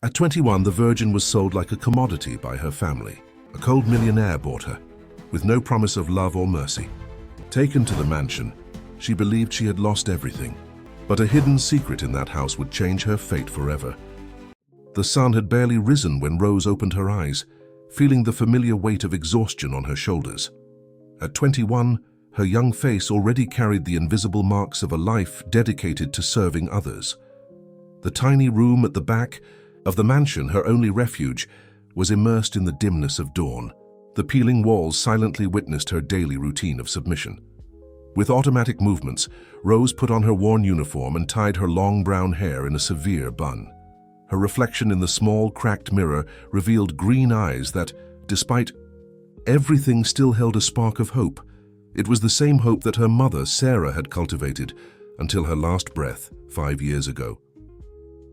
At 21, the Virgin was sold like a commodity by her family. A cold millionaire bought her, with no promise of love or mercy. Taken to the mansion, she believed she had lost everything. But a hidden secret in that house would change her fate forever. The sun had barely risen when Rose opened her eyes, feeling the familiar weight of exhaustion on her shoulders. At 21, her young face already carried the invisible marks of a life dedicated to serving others. The tiny room at the back of the mansion, her only refuge, was immersed in the dimness of dawn. The peeling walls silently witnessed her daily routine of submission. With automatic movements, Rose put on her worn uniform and tied her long brown hair in a severe bun. Her reflection in the small, cracked mirror revealed green eyes that, despite everything, still held a spark of hope. It was the same hope that her mother, Sarah, had cultivated until her last breath 5 years ago.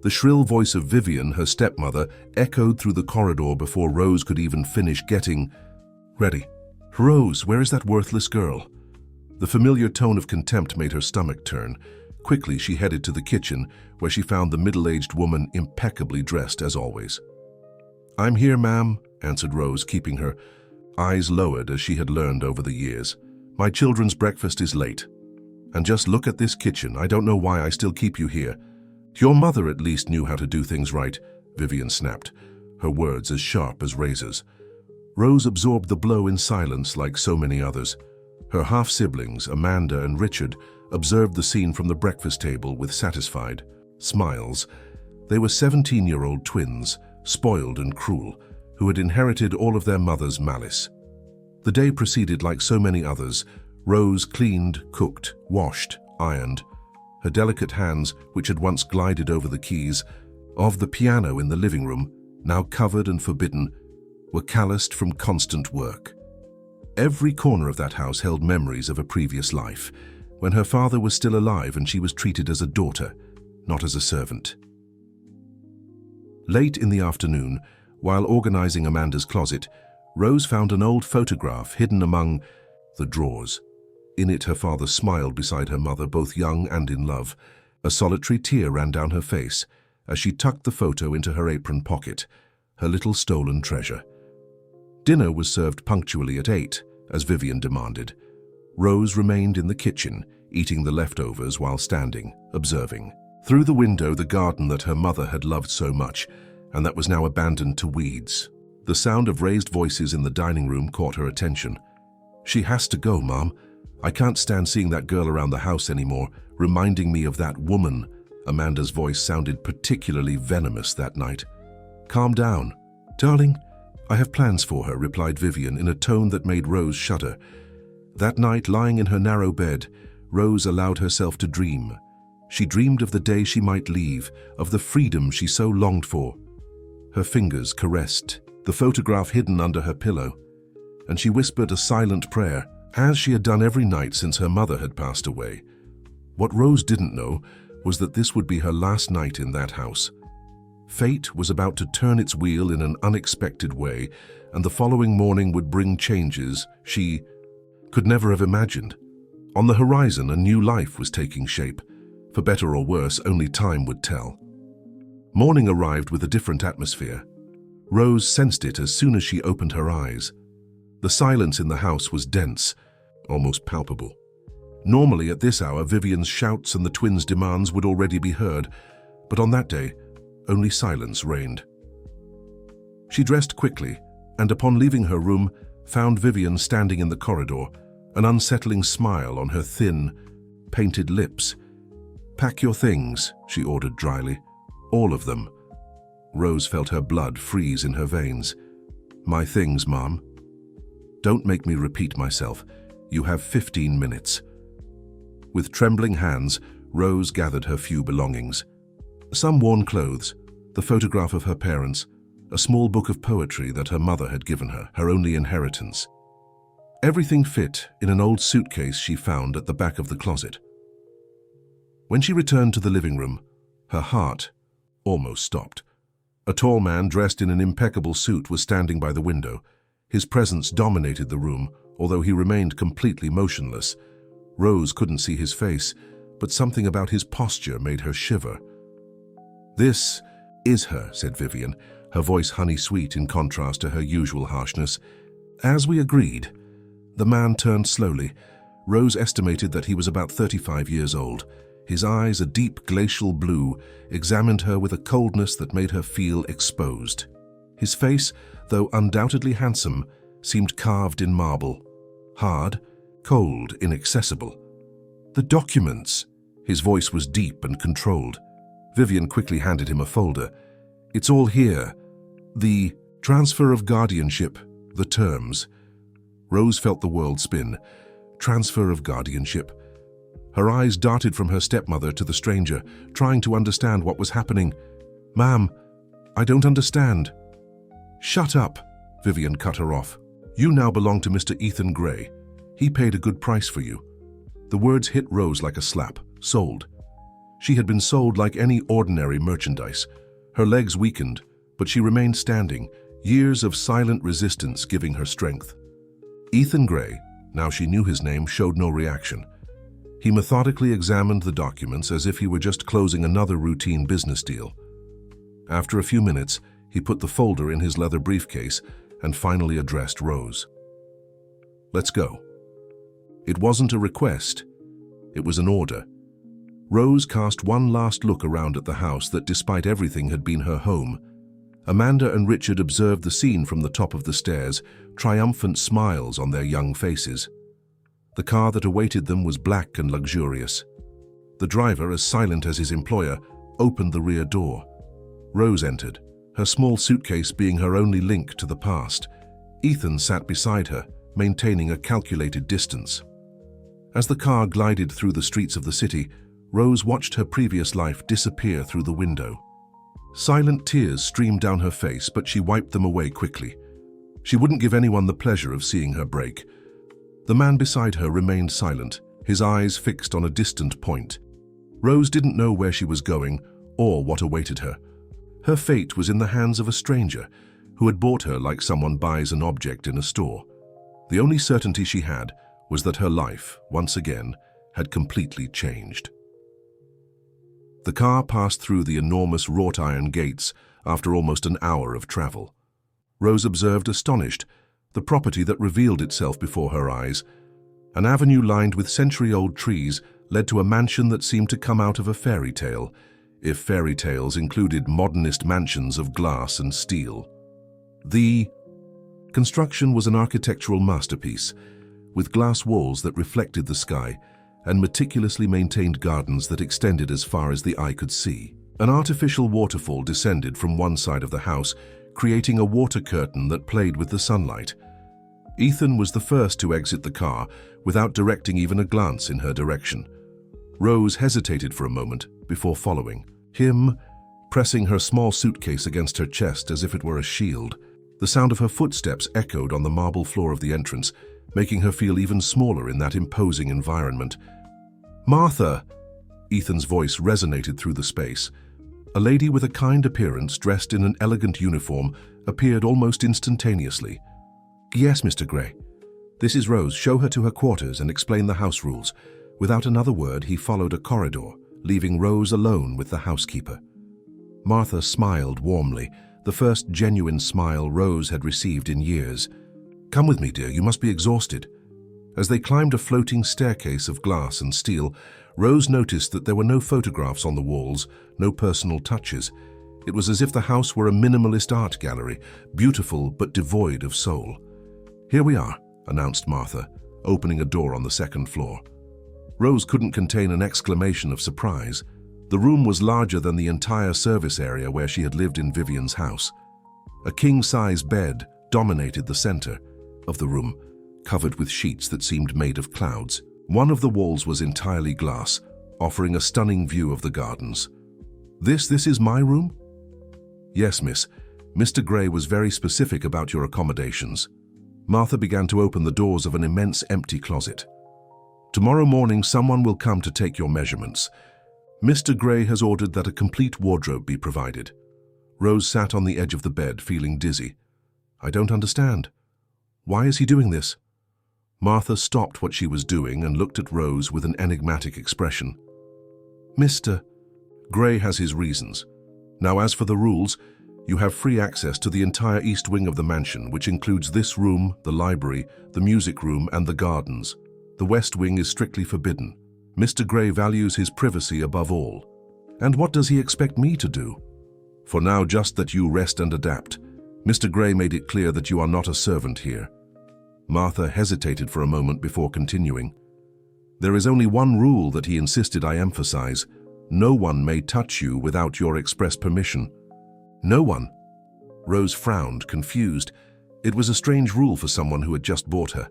The shrill voice of Vivian, her stepmother, echoed through the corridor before Rose could even finish getting ready. "Rose, where is that worthless girl?" The familiar tone of contempt made her stomach turn. Quickly, she headed to the kitchen, where she found the middle-aged woman impeccably dressed as always. "I'm here, ma'am," answered Rose, keeping her eyes lowered as she had learned over the years. "My children's breakfast is late. And just look at this kitchen. I don't know why I still keep you here." "Your mother at least knew how to do things right," Vivian snapped, her words as sharp as razors. Rose absorbed the blow in silence like so many others. Her half-siblings, Amanda and Richard, observed the scene from the breakfast table with satisfied smiles. They were 17-year-old twins, spoiled and cruel, who had inherited all of their mother's malice. The day proceeded like so many others. Rose cleaned, cooked, washed, ironed. Her delicate hands, which had once glided over the keys of the piano in the living room, now covered and forbidden, were calloused from constant work. Every corner of that house held memories of a previous life, when her father was still alive and she was treated as a daughter, not as a servant. Late in the afternoon, while organizing Amanda's closet, Rose found an old photograph hidden among the drawers. In it, her father smiled beside her mother, both young and in love. A solitary tear ran down her face as she tucked the photo into her apron pocket, her little stolen treasure. Dinner was served punctually at 8, as Vivian demanded. Rose remained in the kitchen, eating the leftovers while standing, observing. Through the window, the garden that her mother had loved so much, and that was now abandoned to weeds. The sound of raised voices in the dining room caught her attention. "She has to go, Mom. I can't stand seeing that girl around the house anymore, reminding me of that woman." Amanda's voice sounded particularly venomous that night. "Calm down. Darling, I have plans for her," replied Vivian in a tone that made Rose shudder. That night, lying in her narrow bed, Rose allowed herself to dream. She dreamed of the day she might leave, of the freedom she so longed for. Her fingers caressed the photograph hidden under her pillow, and she whispered a silent prayer, as she had done every night since her mother had passed away. What Rose didn't know was that this would be her last night in that house. Fate was about to turn its wheel in an unexpected way, and the following morning would bring changes she could never have imagined. On the horizon, a new life was taking shape. For better or worse, only time would tell. Morning arrived with a different atmosphere. Rose sensed it as soon as she opened her eyes. The silence in the house was dense, almost palpable. Normally at this hour, Vivian's shouts and the twins' demands would already be heard, but on that day, only silence reigned. She dressed quickly, and upon leaving her room, found Vivian standing in the corridor, an unsettling smile on her thin, painted lips. "Pack your things," she ordered dryly. "All of them." Rose felt her blood freeze in her veins. "My things, Mom." "Don't make me repeat myself. You have 15 minutes. With trembling hands, Rose gathered her few belongings. Some worn clothes, the photograph of her parents, a small book of poetry that her mother had given her, her only inheritance. Everything fit in an old suitcase she found at the back of the closet. When she returned to the living room, her heart almost stopped. A tall man dressed in an impeccable suit was standing by the window. His presence dominated the room, although he remained completely motionless. Rose couldn't see his face, but something about his posture made her shiver. "This "Is her," said Vivian, her voice honey-sweet in contrast to her usual harshness. "As we agreed." The man turned slowly. Rose estimated that he was about 35 years old. His eyes, a deep glacial blue, examined her with a coldness that made her feel exposed. His face, though undoubtedly handsome, seemed carved in marble. Hard, cold, inaccessible. "The documents." His voice was deep and controlled. Vivian quickly handed him a folder. "It's all here. The transfer of guardianship, the terms." Rose felt the world spin. Transfer of guardianship. Her eyes darted from her stepmother to the stranger, trying to understand what was happening. "Ma'am, I don't understand." "Shut up," Vivian cut her off. "You now belong to Mr. Ethan Gray. He paid a good price for you." The words hit Rose like a slap. Sold. She had been sold like any ordinary merchandise. Her legs weakened, but she remained standing, years of silent resistance giving her strength. Ethan Gray, now she knew his name, showed no reaction. He methodically examined the documents as if he were just closing another routine business deal. After a few minutes, he put the folder in his leather briefcase and finally addressed Rose. "Let's go." It wasn't a request. It was an order. Rose cast one last look around at the house that, despite everything, had been her home. Amanda and Richard observed the scene from the top of the stairs, triumphant smiles on their young faces. The car that awaited them was black and luxurious. The driver, as silent as his employer, opened the rear door. Rose entered, her small suitcase being her only link to the past. Ethan sat beside her, maintaining a calculated distance. As the car glided through the streets of the city, Rose watched her previous life disappear through the window. Silent tears streamed down her face, but she wiped them away quickly. She wouldn't give anyone the pleasure of seeing her break. The man beside her remained silent, his eyes fixed on a distant point. Rose didn't know where she was going or what awaited her. Her fate was in the hands of a stranger who had bought her like someone buys an object in a store. The only certainty she had was that her life, once again, had completely changed. The car passed through the enormous wrought iron gates after almost an hour of travel. Rose observed, astonished, the property that revealed itself before her eyes. An avenue lined with century-old trees led to a mansion that seemed to come out of a fairy tale, if fairy tales included modernist mansions of glass and steel. The construction was an architectural masterpiece, with glass walls that reflected the sky and meticulously maintained gardens that extended as far as the eye could see. An artificial waterfall descended from one side of the house, creating a water curtain that played with the sunlight. Ethan was the first to exit the car without directing even a glance in her direction. Rose hesitated for a moment before following him, pressing her small suitcase against her chest as if it were a shield. The sound of her footsteps echoed on the marble floor of the entrance, making her feel even smaller in that imposing environment. "Martha!" Ethan's voice resonated through the space. A lady with a kind appearance, dressed in an elegant uniform, appeared almost instantaneously. "Yes, Mr. Gray. This is Rose. Show her to her quarters and explain the house rules." Without another word, he followed a corridor, leaving Rose alone with the housekeeper. Martha smiled warmly, the first genuine smile Rose had received in years. "Come with me, dear. You must be exhausted." As they climbed a floating staircase of glass and steel, Rose noticed that there were no photographs on the walls, no personal touches. It was as if the house were a minimalist art gallery, beautiful but devoid of soul. "Here we are," announced Martha, opening a door on the second floor. Rose couldn't contain an exclamation of surprise. The room was larger than the entire service area where she had lived in Vivian's house. A king-size bed dominated the center of the room, covered with sheets that seemed made of clouds. One of the walls was entirely glass, offering a stunning view of the gardens. This is my room?" "Yes, miss. Mr. Gray was very specific about your accommodations." Martha began to open the doors of an immense empty closet. "Tomorrow morning someone will come to take your measurements. Mr. Gray has ordered that a complete wardrobe be provided." Rose sat on the edge of the bed, feeling dizzy. "I don't understand. Why is he doing this?" Martha stopped what she was doing and looked at Rose with an enigmatic expression. "Mr. Gray has his reasons. Now, as for the rules, you have free access to the entire east wing of the mansion, which includes this room, the library, the music room, and the gardens. The west wing is strictly forbidden. Mr. Gray values his privacy above all. And what does he expect me to do? For now, just that you rest and adapt. Mr. Gray made it clear that you are not a servant here. Martha hesitated for a moment before continuing. There is only one rule that he insisted I emphasize. No one may touch you without your express permission. No one? Rose frowned, confused. It was a strange rule for someone who had just bought her.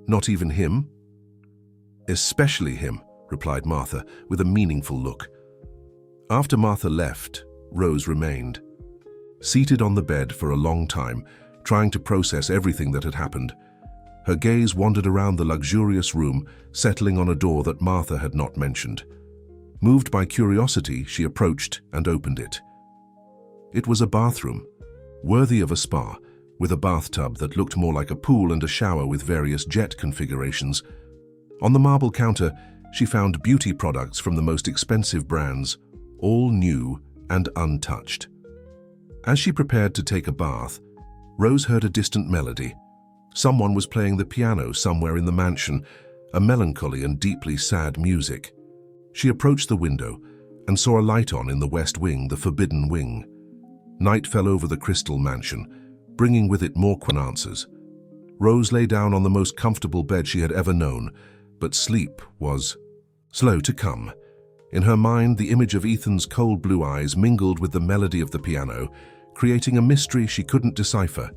Not even him? Especially him, replied Martha with a meaningful look. After Martha left, Rose remained, seated on the bed for a long time, trying to process everything that had happened. Her gaze wandered around the luxurious room, settling on a door that Martha had not mentioned. Moved by curiosity, she approached and opened it. It was a bathroom, worthy of a spa, with a bathtub that looked more like a pool and a shower with various jet configurations. On the marble counter, she found beauty products from the most expensive brands, all new and untouched. As she prepared to take a bath, Rose heard a distant melody. Someone was playing the piano somewhere in the mansion, a melancholy and deeply sad music. She approached the window and saw a light on in the west wing, the forbidden wing. Night fell over the crystal mansion, bringing with it more answers. Rose lay down on the most comfortable bed she had ever known, but sleep was slow to come. In her mind, the image of Ethan's cold blue eyes mingled with the melody of the piano, creating a mystery she couldn't decipher.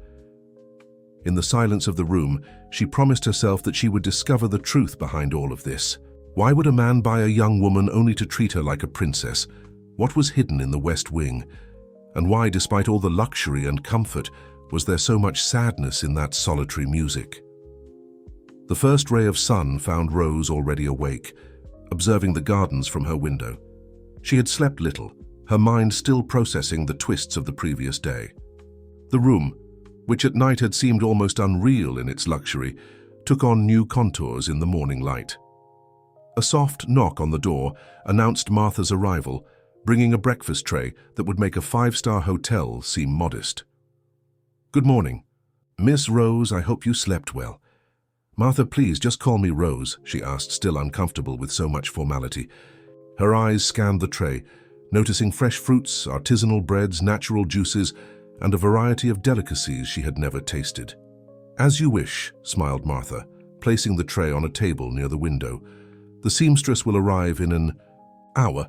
In the silence of the room, she promised herself that she would discover the truth behind all of this. Why would a man buy a young woman only to treat her like a princess? What was hidden in the west wing? And why, despite all the luxury and comfort, was there so much sadness in that solitary music? The first ray of sun found Rose already awake, observing the gardens from her window. She had slept little, her mind still processing the twists of the previous day. The room, which at night had seemed almost unreal in its luxury, took on new contours in the morning light. A soft knock on the door announced Martha's arrival, bringing a breakfast tray that would make a five-star hotel seem modest. "Good morning. Miss Rose, I hope you slept well." "Martha, please just call me Rose," she asked, still uncomfortable with so much formality. Her eyes scanned the tray, noticing fresh fruits, artisanal breads, natural juices, and a variety of delicacies she had never tasted. "As you wish," smiled Martha, placing the tray on a table near the window. "The seamstress will arrive in an hour.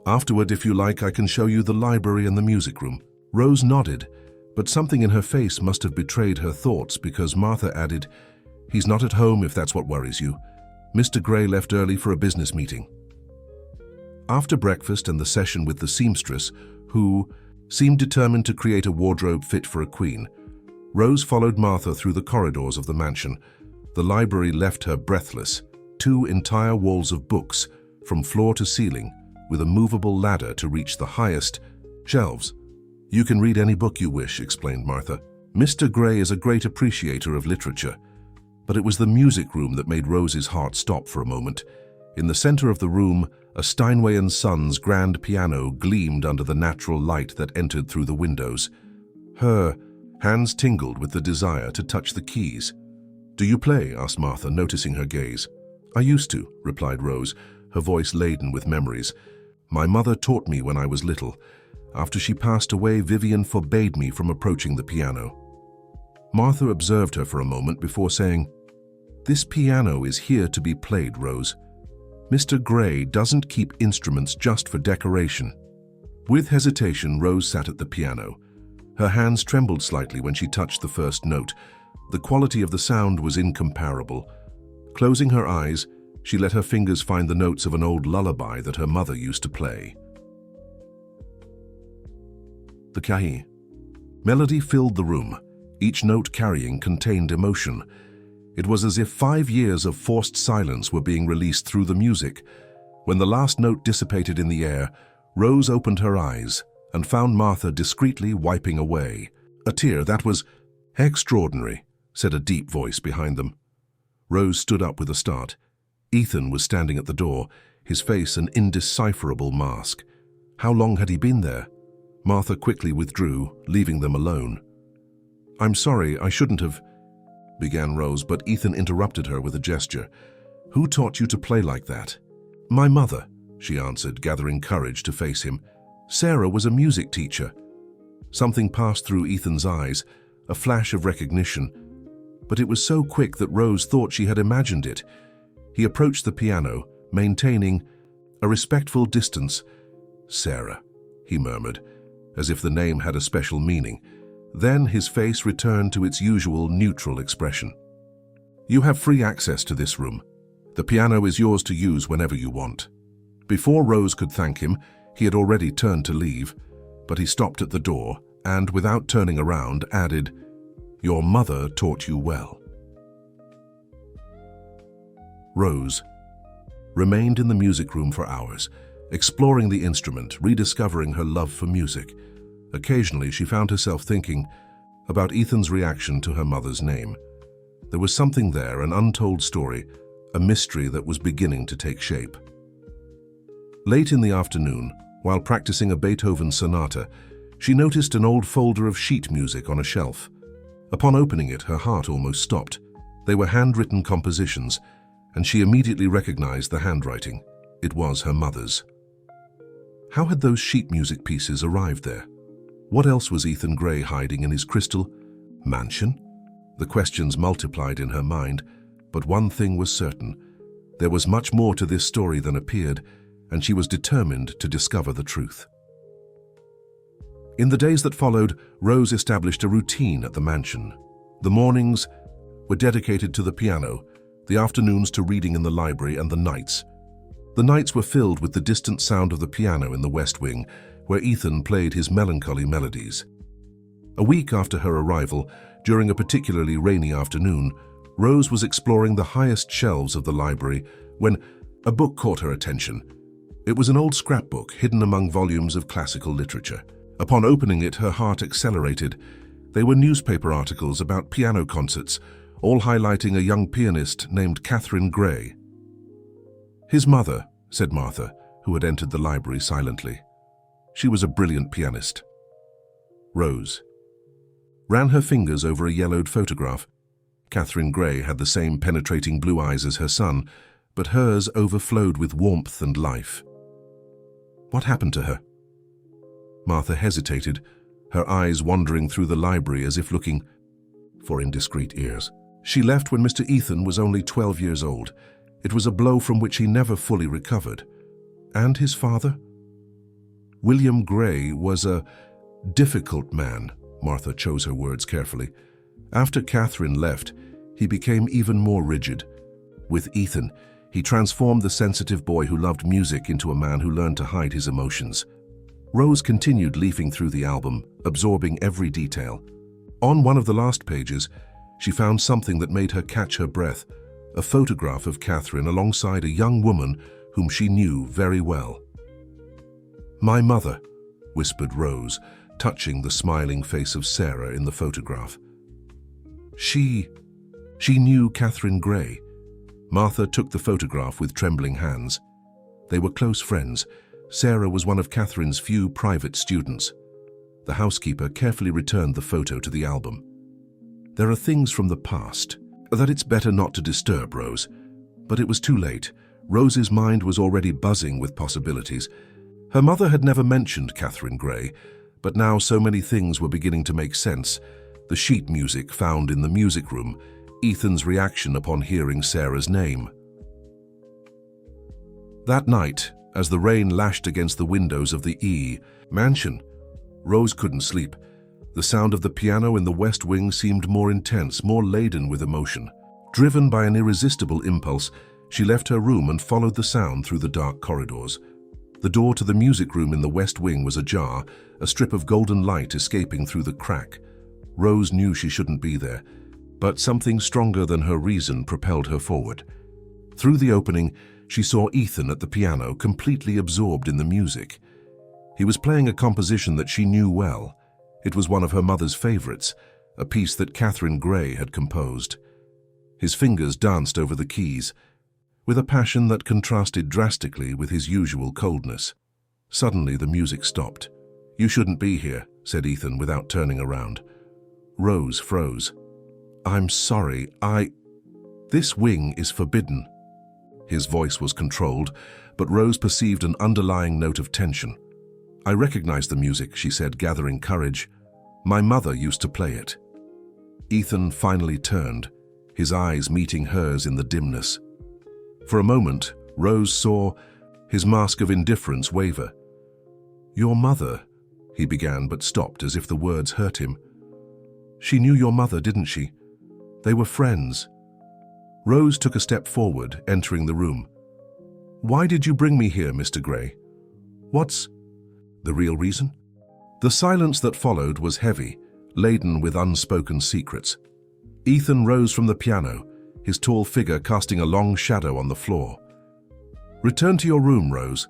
Afterward, if you like, I can show you the library and the music room." Rose nodded, but something in her face must have betrayed her thoughts because Martha added, "He's not at home if that's what worries you. Mr. Gray left early for a business meeting." After breakfast and the session with the seamstress, who seemed determined to create a wardrobe fit for a queen, Rose followed Martha through the corridors of the mansion. The library left her breathless, 2 entire walls of books, from floor to ceiling, with a movable ladder to reach the highest shelves. "You can read any book you wish," explained Martha. "Mr. Gray is a great appreciator of literature." But it was the music room that made Rose's heart stop for a moment. In the center of the room, a Steinway & Sons grand piano gleamed under the natural light that entered through the windows. Her hands tingled with the desire to touch the keys. "Do you play?" asked Martha, noticing her gaze. "I used to," replied Rose, her voice laden with memories. "My mother taught me when I was little. After she passed away, Vivian forbade me from approaching the piano." Martha observed her for a moment before saying, "This piano is here to be played, Rose. Mr. Gray doesn't keep instruments just for decoration." With hesitation, Rose sat at the piano. Her hands trembled slightly when she touched the first note. The quality of the sound was incomparable. Closing her eyes, she let her fingers find the notes of an old lullaby that her mother used to play. The Kahi. Melody filled the room. Each note carrying contained emotion. It was as if 5 years of forced silence were being released through the music. When the last note dissipated in the air, Rose opened her eyes and found Martha discreetly wiping away a tear. "That was extraordinary," said a deep voice behind them. Rose stood up with a start. Ethan was standing at the door, his face an indecipherable mask. How long had he been there? Martha quickly withdrew, leaving them alone. "I'm sorry, I shouldn't have," began Rose, but Ethan interrupted her with a gesture. "Who taught you to play like that?" "My mother," she answered, gathering courage to face him. "Sarah was a music teacher." Something passed through Ethan's eyes, a flash of recognition, but it was so quick that Rose thought she had imagined it. He approached the piano, maintaining a respectful distance. "Sarah," he murmured, as if the name had a special meaning. Then his face returned to its usual neutral expression. "You have free access to this room. The piano is yours to use whenever you want." Before Rose could thank him, he had already turned to leave, but he stopped at the door and, without turning around, added, "Your mother taught you well." Rose remained in the music room for hours, exploring the instrument, rediscovering her love for music. Occasionally, she found herself thinking about Ethan's reaction to her mother's name. There was something there, an untold story, a mystery that was beginning to take shape. Late in the afternoon, while practicing a Beethoven sonata, she noticed an old folder of sheet music on a shelf. Upon opening it, her heart almost stopped. They were handwritten compositions, and she immediately recognized the handwriting. It was her mother's. How had those sheet music pieces arrived there? What else was Ethan Gray hiding in his crystal mansion? The questions multiplied in her mind, but one thing was certain. There was much more to this story than appeared, and she was determined to discover the truth. In the days that followed, Rose established a routine at the mansion. The mornings were dedicated to the piano, the afternoons to reading in the library, and the nights. The nights were filled with the distant sound of the piano in the West Wing, where Ethan played his melancholy melodies. A week after her arrival, during a particularly rainy afternoon, Rose was exploring the highest shelves of the library when a book caught her attention. It was an old scrapbook hidden among volumes of classical literature. Upon opening it, her heart accelerated. They were newspaper articles about piano concerts, all highlighting a young pianist named Catherine Gray. "His mother," said Martha, who had entered the library silently. "She was a brilliant pianist." Rose ran her fingers over a yellowed photograph. Catherine Gray had the same penetrating blue eyes as her son, but hers overflowed with warmth and life. "What happened to her?" Martha hesitated, her eyes wandering through the library as if looking for indiscreet ears. "She left when Mr. Ethan was only 12 years old. It was a blow from which he never fully recovered." "And his father?" "William Gray was a difficult man," Martha chose her words carefully. "After Catherine left, he became even more rigid. With Ethan, he transformed the sensitive boy who loved music into a man who learned to hide his emotions." Rose continued leafing through the album, absorbing every detail. On one of the last pages, she found something that made her catch her breath, a photograph of Catherine alongside a young woman whom she knew very well. "My mother," whispered Rose, touching the smiling face of Sarah in the photograph. She knew Catherine Gray." Martha took the photograph with trembling hands. They were close friends. Sarah was one of Catherine's few private students. The housekeeper carefully returned the photo to the album. "There are things from the past that it's better not to disturb, Rose." But it was too late. Rose's mind was already buzzing with possibilities. Her mother had never mentioned Catherine Gray, but now so many things were beginning to make sense. The sheet music found in the music room, Ethan's reaction upon hearing Sarah's name. That night, as the rain lashed against the windows of the mansion, Rose couldn't sleep. The sound of the piano in the West Wing seemed more intense, more laden with emotion. Driven by an irresistible impulse, she left her room and followed the sound through the dark corridors. The door to the music room in the West Wing was ajar, a strip of golden light escaping through the crack. Rose knew she shouldn't be there, but something stronger than her reason propelled her forward. Through the opening, she saw Ethan at the piano, completely absorbed in the music. He was playing a composition that she knew well. It was one of her mother's favorites, a piece that Catherine Gray had composed. His fingers danced over the keys, with a passion that contrasted drastically with his usual coldness. Suddenly the music stopped. "You shouldn't be here," said Ethan without turning around. Rose froze. "I'm sorry, This wing is forbidden." His voice was controlled, but Rose perceived an underlying note of tension. "I recognize the music," she said, gathering courage. "My mother used to play it." Ethan finally turned, his eyes meeting hers in the dimness. For a moment, Rose saw his mask of indifference waver. "Your mother," he began, but stopped as if the words hurt him. "She knew your mother, didn't she? They were friends." Rose took a step forward, entering the room. "Why did you bring me here, Mr. Gray? What's the real reason?" The silence that followed was heavy, laden with unspoken secrets. Ethan rose from the piano, his tall figure casting a long shadow on the floor. "Return to your room, Rose.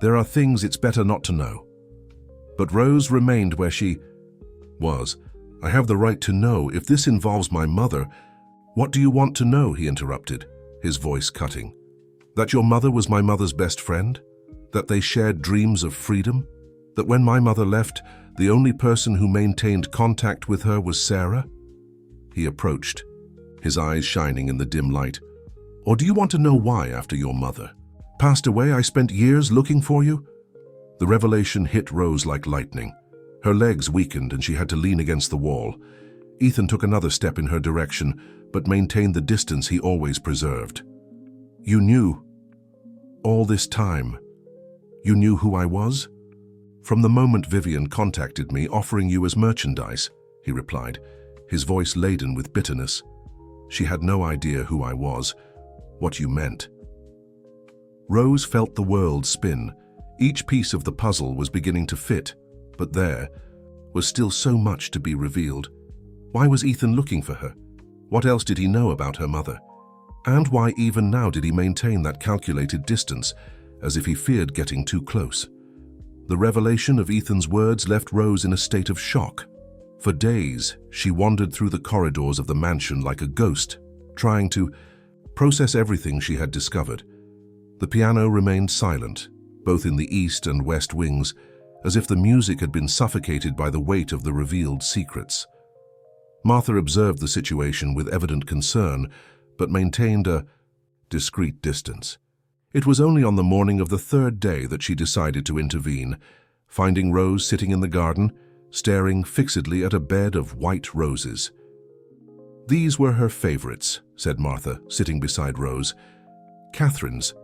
There are things it's better not to know." But Rose remained where she was. "I have the right to know. If this involves my mother—" "What do you want to know?" he interrupted, his voice cutting. "That your mother was my mother's best friend? That they shared dreams of freedom? That when my mother left, the only person who maintained contact with her was Sarah?" He approached, his eyes shining in the dim light. "Or do you want to know why, after your mother passed away, I spent years looking for you?" The revelation hit Rose like lightning. Her legs weakened and she had to lean against the wall. Ethan took another step in her direction, but maintained the distance he always preserved. "You knew all this time? You knew who I was?" "From the moment Vivian contacted me, offering you as merchandise," he replied, his voice laden with bitterness. "She had no idea who I was, what you meant." Rose felt the world spin. Each piece of the puzzle was beginning to fit, but there was still so much to be revealed. Why was Ethan looking for her? What else did he know about her mother? And why even now did he maintain that calculated distance, as if he feared getting too close? The revelation of Ethan's words left Rose in a state of shock. For days, she wandered through the corridors of the mansion like a ghost, trying to process everything she had discovered. The piano remained silent, both in the east and west wings, as if the music had been suffocated by the weight of the revealed secrets. Martha observed the situation with evident concern, but maintained a discreet distance. It was only on the morning of the third day that she decided to intervene, finding Rose sitting in the garden, staring fixedly at a bed of white roses. "These were her favorites," said Martha, sitting beside Rose. "Catherine's."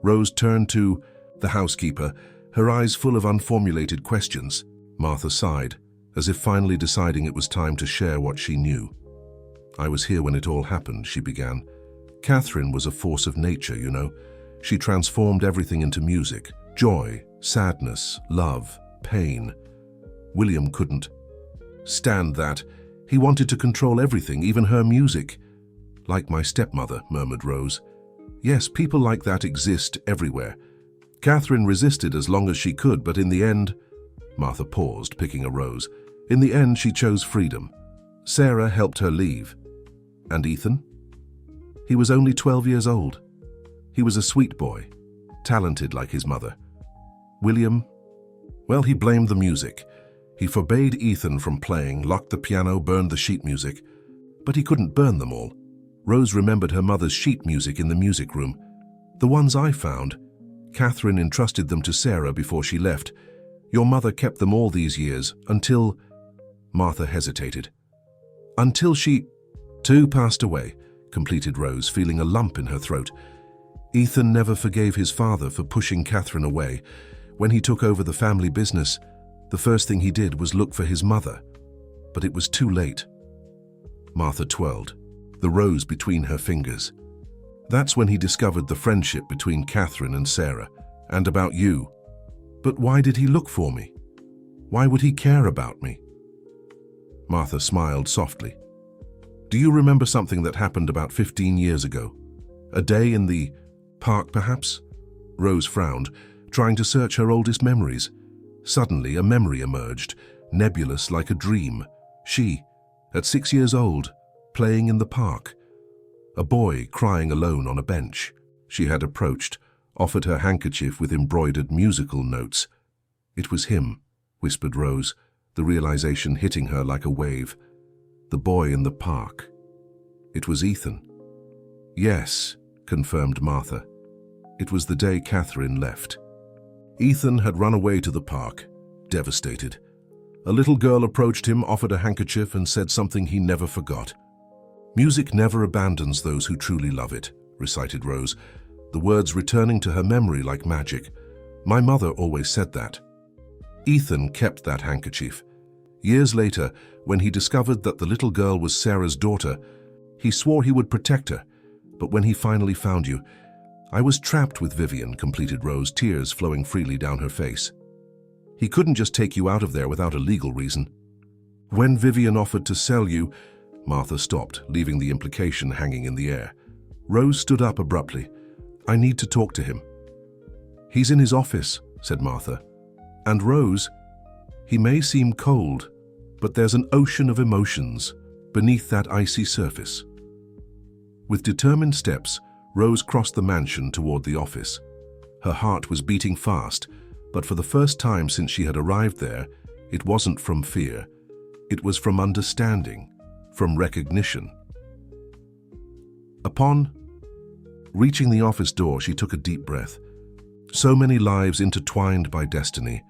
Rose turned to the housekeeper, her eyes full of unformulated questions. Martha sighed, as if finally deciding it was time to share what she knew. "I was here when it all happened," she began. "Catherine was a force of nature, you know. She transformed everything into music. Joy, sadness, love, pain. William couldn't stand that. He wanted to control everything, even her music." "Like my stepmother," murmured Rose. "Yes, people like that exist everywhere. Catherine resisted as long as she could, but in the end—" Martha paused, picking a rose. "In the end, she chose freedom. Sarah helped her leave. And Ethan? He was only 12 years old. He was a sweet boy, talented like his mother. William, well, he blamed the music. He forbade Ethan from playing, locked the piano, burned the sheet music. But he couldn't burn them all. Rose remembered her mother's sheet music in the music room. The ones I found. Catherine entrusted them to Sarah before she left. Your mother kept them all these years, until—" Martha hesitated. "Until she too passed away," completed Rose, feeling a lump in her throat. "Ethan never forgave his father for pushing Catherine away. When he took over the family business, the first thing he did was look for his mother. But it was too late." Martha twirled, the rose between her fingers. "That's when he discovered the friendship between Catherine and Sarah, and about you. But why did he look for me? Why would he care about me?" Martha smiled softly. "Do you remember something that happened about 15 years ago? A day in the park, perhaps?" Rose frowned, trying to search her oldest memories. Suddenly, a memory emerged, nebulous like a dream. She, at 6 years old, playing in the park. A boy crying alone on a bench. She had approached, offered her handkerchief with embroidered musical notes. It was him. whispered Rose, the realization hitting her like a wave. The boy in the park. It was Ethan. Yes, confirmed Martha. It was the day Catherine left. Ethan had run away to the park, devastated. A little girl approached him, offered a handkerchief, and said something he never forgot. "Music never abandons those who truly love it," recited Rose, the words returning to her memory like magic. "My mother always said that." Ethan kept that handkerchief. Years later, when he discovered that the little girl was Sarah's daughter, he swore he would protect her. But when he finally found you, "I was trapped with Vivian," completed Rose, tears flowing freely down her face. "He couldn't just take you out of there without a legal reason." "When Vivian offered to sell you," Martha stopped, leaving the implication hanging in the air. Rose stood up abruptly. "I need to talk to him." "He's in his office," said Martha. "And Rose, he may seem cold, but there's an ocean of emotions beneath that icy surface." With determined steps, Rose crossed the mansion toward the office. Her heart was beating fast, but for the first time since she had arrived there, it wasn't from fear. It was from understanding, from recognition. Upon reaching the office door, she took a deep breath. So many lives intertwined by destiny,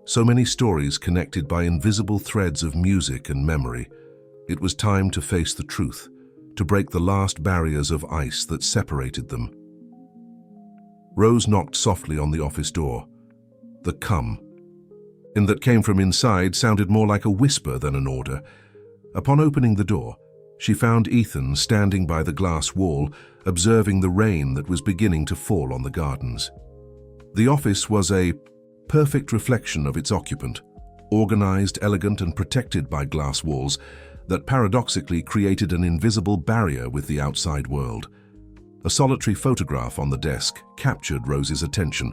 so many stories connected by invisible threads of music and memory. It was time to face the truth, to break the last barriers of ice that separated them. Rose knocked softly on the office door. The "come" and that came from inside sounded more like a whisper than an order. Upon opening the door, she found Ethan standing by the glass wall, observing the rain that was beginning to fall on the gardens. The office was a perfect reflection of its occupant, organized, elegant, and protected by glass walls that paradoxically created an invisible barrier with the outside world. A solitary photograph on the desk captured Rose's attention.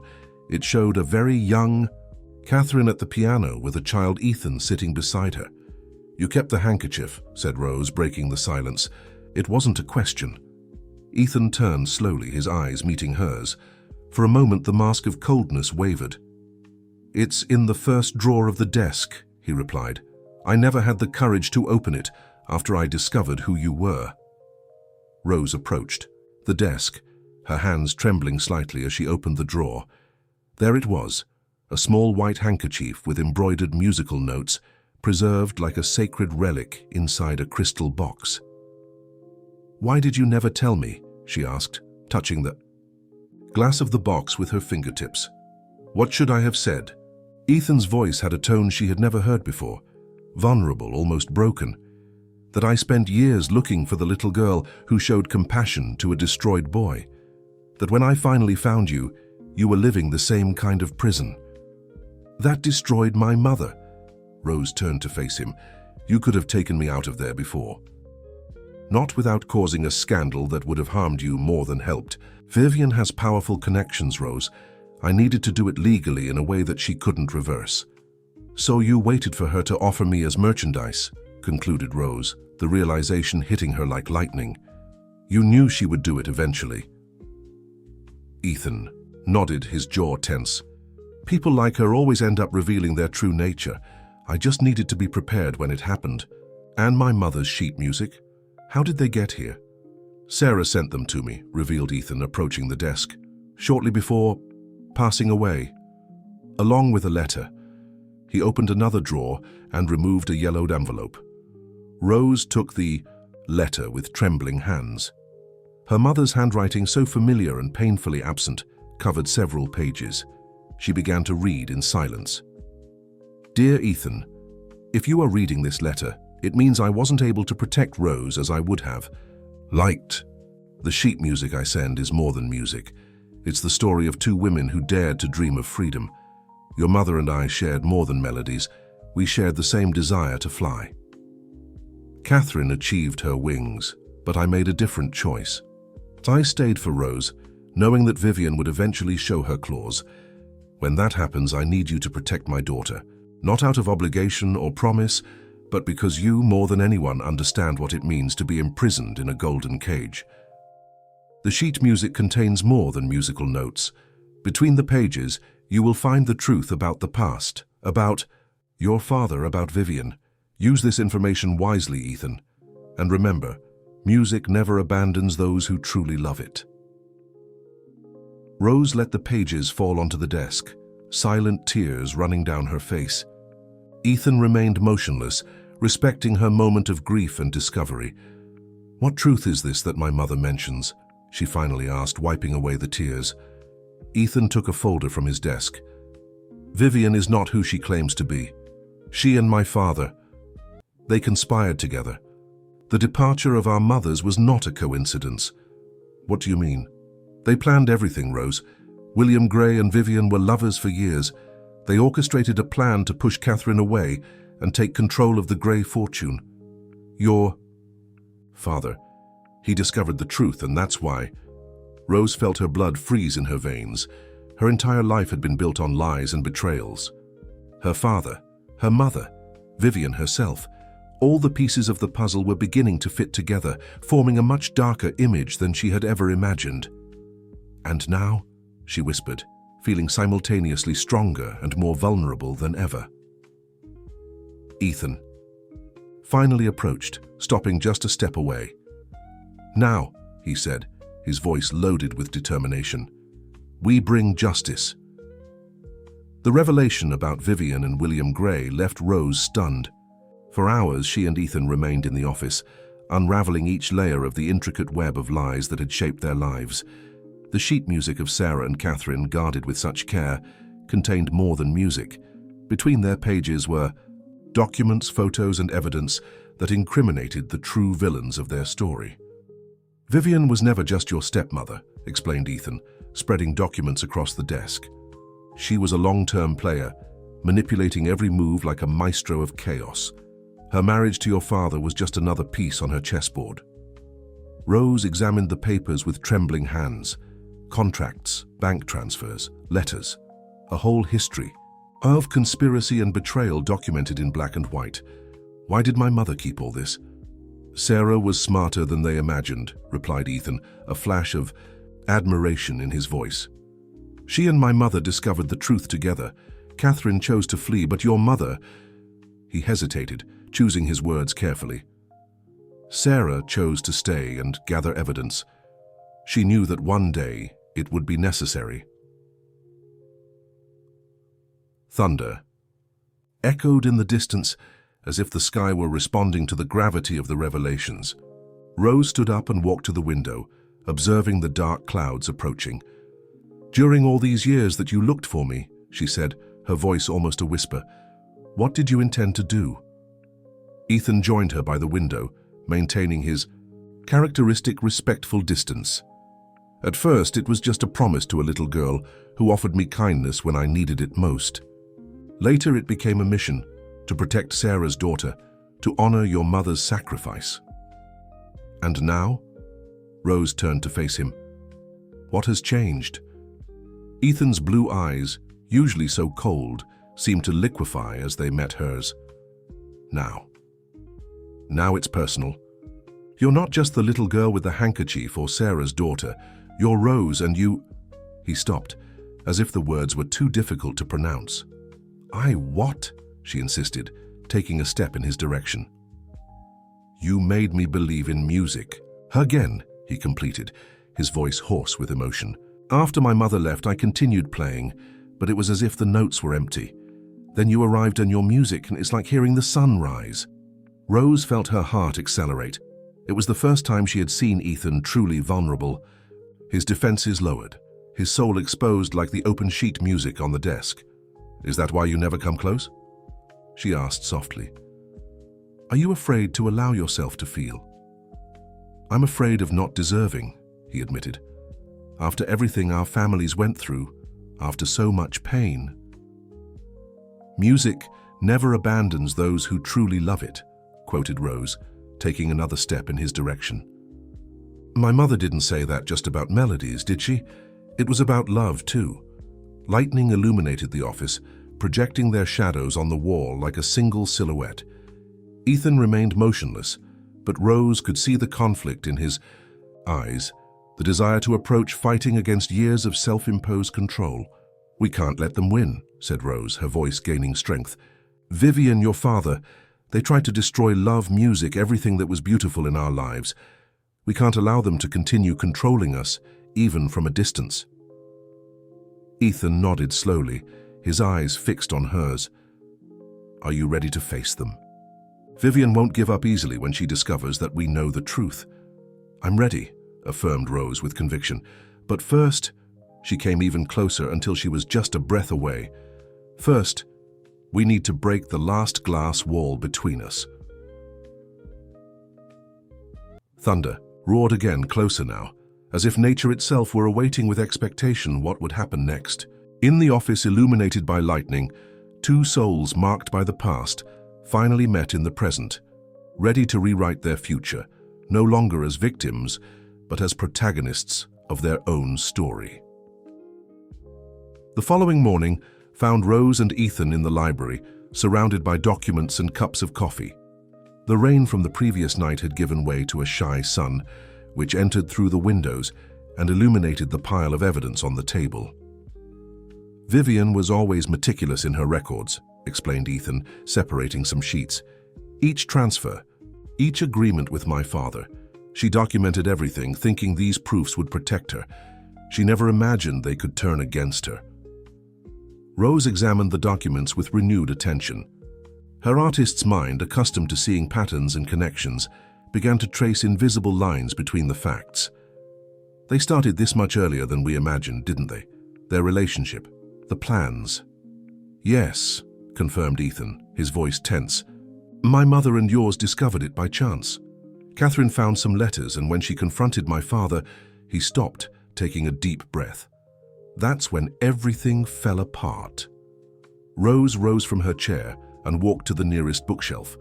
It showed a very young Catherine at the piano with a child Ethan sitting beside her. "You kept the handkerchief," said Rose, breaking the silence. It wasn't a question. Ethan turned slowly, his eyes meeting hers. For a moment, the mask of coldness wavered. "It's in the first drawer of the desk," he replied. "I never had the courage to open it after I discovered who you were." Rose approached the desk, her hands trembling slightly as she opened the drawer. There it was, a small white handkerchief with embroidered musical notes, preserved like a sacred relic inside a crystal box. "Why did you never tell me?" she asked, touching the glass of the box with her fingertips. "What should I have said?" Ethan's voice had a tone she had never heard before, vulnerable, almost broken. "That I spent years looking for the little girl who showed compassion to a destroyed boy. That when I finally found you, you were living the same kind of prison. That destroyed my mother." Rose turned to face him. "You could have taken me out of there before. Not without causing a scandal that would have harmed you more than helped. Vivian has powerful connections, Rose. I needed to do it legally in a way that she couldn't reverse. So you waited for her to offer me as merchandise," concluded Rose, the realization hitting her like lightning. "You knew she would do it eventually." Ethan nodded, his jaw tense. "People like her always end up revealing their true nature. I just needed to be prepared when it happened. And my mother's sheet music. How did they get here?" "Sarah sent them to me," revealed Ethan, approaching the desk, "shortly before passing away, along with a letter." He opened another drawer and removed a yellowed envelope. Rose took the letter with trembling hands. Her mother's handwriting, so familiar and painfully absent, covered several pages. She began to read in silence. "Dear Ethan, if you are reading this letter, it means I wasn't able to protect Rose as I would have liked. The sheet music I send is more than music. It's the story of two women who dared to dream of freedom. Your mother and I shared more than melodies. We shared the same desire to fly. Catherine achieved her wings, but I made a different choice. I stayed for Rose, knowing that Vivian would eventually show her claws. When that happens, I need you to protect my daughter, not out of obligation or promise, but because you, more than anyone, understand what it means to be imprisoned in a golden cage. The sheet music contains more than musical notes. Between the pages, you will find the truth about the past, about Your father about Vivian. Use this information wisely, Ethan. And remember, music never abandons those who truly love it. Rose let the pages fall onto the desk, silent tears running down her face. Ethan remained motionless, respecting her moment of grief and discovery. "What truth is this that my mother mentions?" she finally asked, wiping away the tears. Ethan took a folder from his desk. "Vivian is not who she claims to be. She and my father, they conspired together. The departure of our mothers was not a coincidence." "What do you mean?" "They planned everything, Rose. William Gray and Vivian were lovers for years. They orchestrated a plan to push Catherine away and take control of the Gray fortune. Your father, he discovered the truth, and that's why." Rose felt her blood freeze in her veins. Her entire life had been built on lies and betrayals. Her father, her mother, Vivian herself, all the pieces of the puzzle were beginning to fit together, forming a much darker image than she had ever imagined. "And now," she whispered, feeling simultaneously stronger and more vulnerable than ever. Ethan finally approached, stopping just a step away. "Now," he said, his voice loaded with determination, "we bring justice." The revelation about Vivian and William Gray left Rose stunned. For hours, she and Ethan remained in the office, unraveling each layer of the intricate web of lies that had shaped their lives. The sheet music of Sarah and Catherine, guarded with such care, contained more than music. Between their pages were documents, photos, and evidence that incriminated the true villains of their story. "Vivian was never just your stepmother," explained Ethan, spreading documents across the desk. "She was a long-term player, manipulating every move like a maestro of chaos. Her marriage to your father was just another piece on her chessboard." Rose examined the papers with trembling hands. Contracts, bank transfers, letters, a whole history of conspiracy and betrayal documented in black and white. "Why did my mother keep all this?" "Sarah was smarter than they imagined," replied Ethan, a flash of admiration in his voice. "She and my mother discovered the truth together. Catherine chose to flee, but your mother—" He hesitated, choosing his words carefully. "Sarah chose to stay and gather evidence. She knew that one day it would be necessary." Thunder echoed in the distance, as if the sky were responding to the gravity of the revelations. Rose stood up and walked to the window, observing the dark clouds approaching. "During all these years that you looked for me," she said, her voice almost a whisper, "what did you intend to do?" Ethan joined her by the window, maintaining his characteristic respectful distance. "At first, it was just a promise to a little girl who offered me kindness when I needed it most. Later, it became a mission to protect Sarah's daughter, to honor your mother's sacrifice." "And now?" Rose turned to face him. "What has changed?" Ethan's blue eyes, usually so cold, seemed to liquefy as they met hers. Now it's personal. You're not just the little girl with the handkerchief or Sarah's daughter. You're Rose, and you—" He stopped, as if the words were too difficult to pronounce. "I what?" she insisted, taking a step in his direction. "You made me believe in music." "Again," he completed, his voice hoarse with emotion. "After my mother left, I continued playing, but it was as if the notes were empty. Then you arrived and your music, and it's like hearing the sun rise." Rose felt her heart accelerate. It was the first time she had seen Ethan truly vulnerable. His defenses lowered, his soul exposed like the open sheet music on the desk. "Is that why you never come close?" she asked softly. "Are you afraid to allow yourself to feel?" "I'm afraid of not deserving," he admitted. "After everything our families went through, after so much pain." "Music never abandons those who truly love it," quoted Rose, taking another step in his direction. "My mother didn't say that just about melodies, did she? It was about love, too." Lightning illuminated the office, projecting their shadows on the wall like a single silhouette. Ethan remained motionless, but Rose could see the conflict in his eyes, the desire to approach fighting against years of self-imposed control. "We can't let them win," said Rose, her voice gaining strength. Vivian, your father, they tried to destroy love, music, everything that was beautiful in our lives. We can't allow them to continue controlling us, even from a distance." Ethan nodded slowly, his eyes fixed on hers. "Are you ready to face them?" "Vivian won't give up easily when she discovers that we know the truth." "I'm ready," affirmed Rose with conviction. "But first," she came even closer until she was just a breath away. "First, we need to break the last glass wall between us." Thunder roared again, closer now, as if nature itself were awaiting with expectation what would happen next. In the office illuminated by lightning, two souls marked by the past finally met in the present, ready to rewrite their future, no longer as victims, but as protagonists of their own story. The following morning found Rose and Ethan in the library, surrounded by documents and cups of coffee. The rain from the previous night had given way to a shy sun, which entered through the windows and illuminated the pile of evidence on the table. "Vivian was always meticulous in her records," explained Ethan, separating some sheets. "Each transfer, each agreement with my father. She documented everything, thinking these proofs would protect her. She never imagined they could turn against her." Rose examined the documents with renewed attention. Her artist's mind, accustomed to seeing patterns and connections, began to trace invisible lines between the facts. "They started this much earlier than we imagined, didn't they? Their relationship, the plans." "Yes," confirmed Ethan, his voice tense. "My mother and yours discovered it by chance. Catherine found some letters, and when she confronted my father, he stopped, taking a deep breath. That's when everything fell apart." Rose rose from her chair and walked to the nearest bookshelf,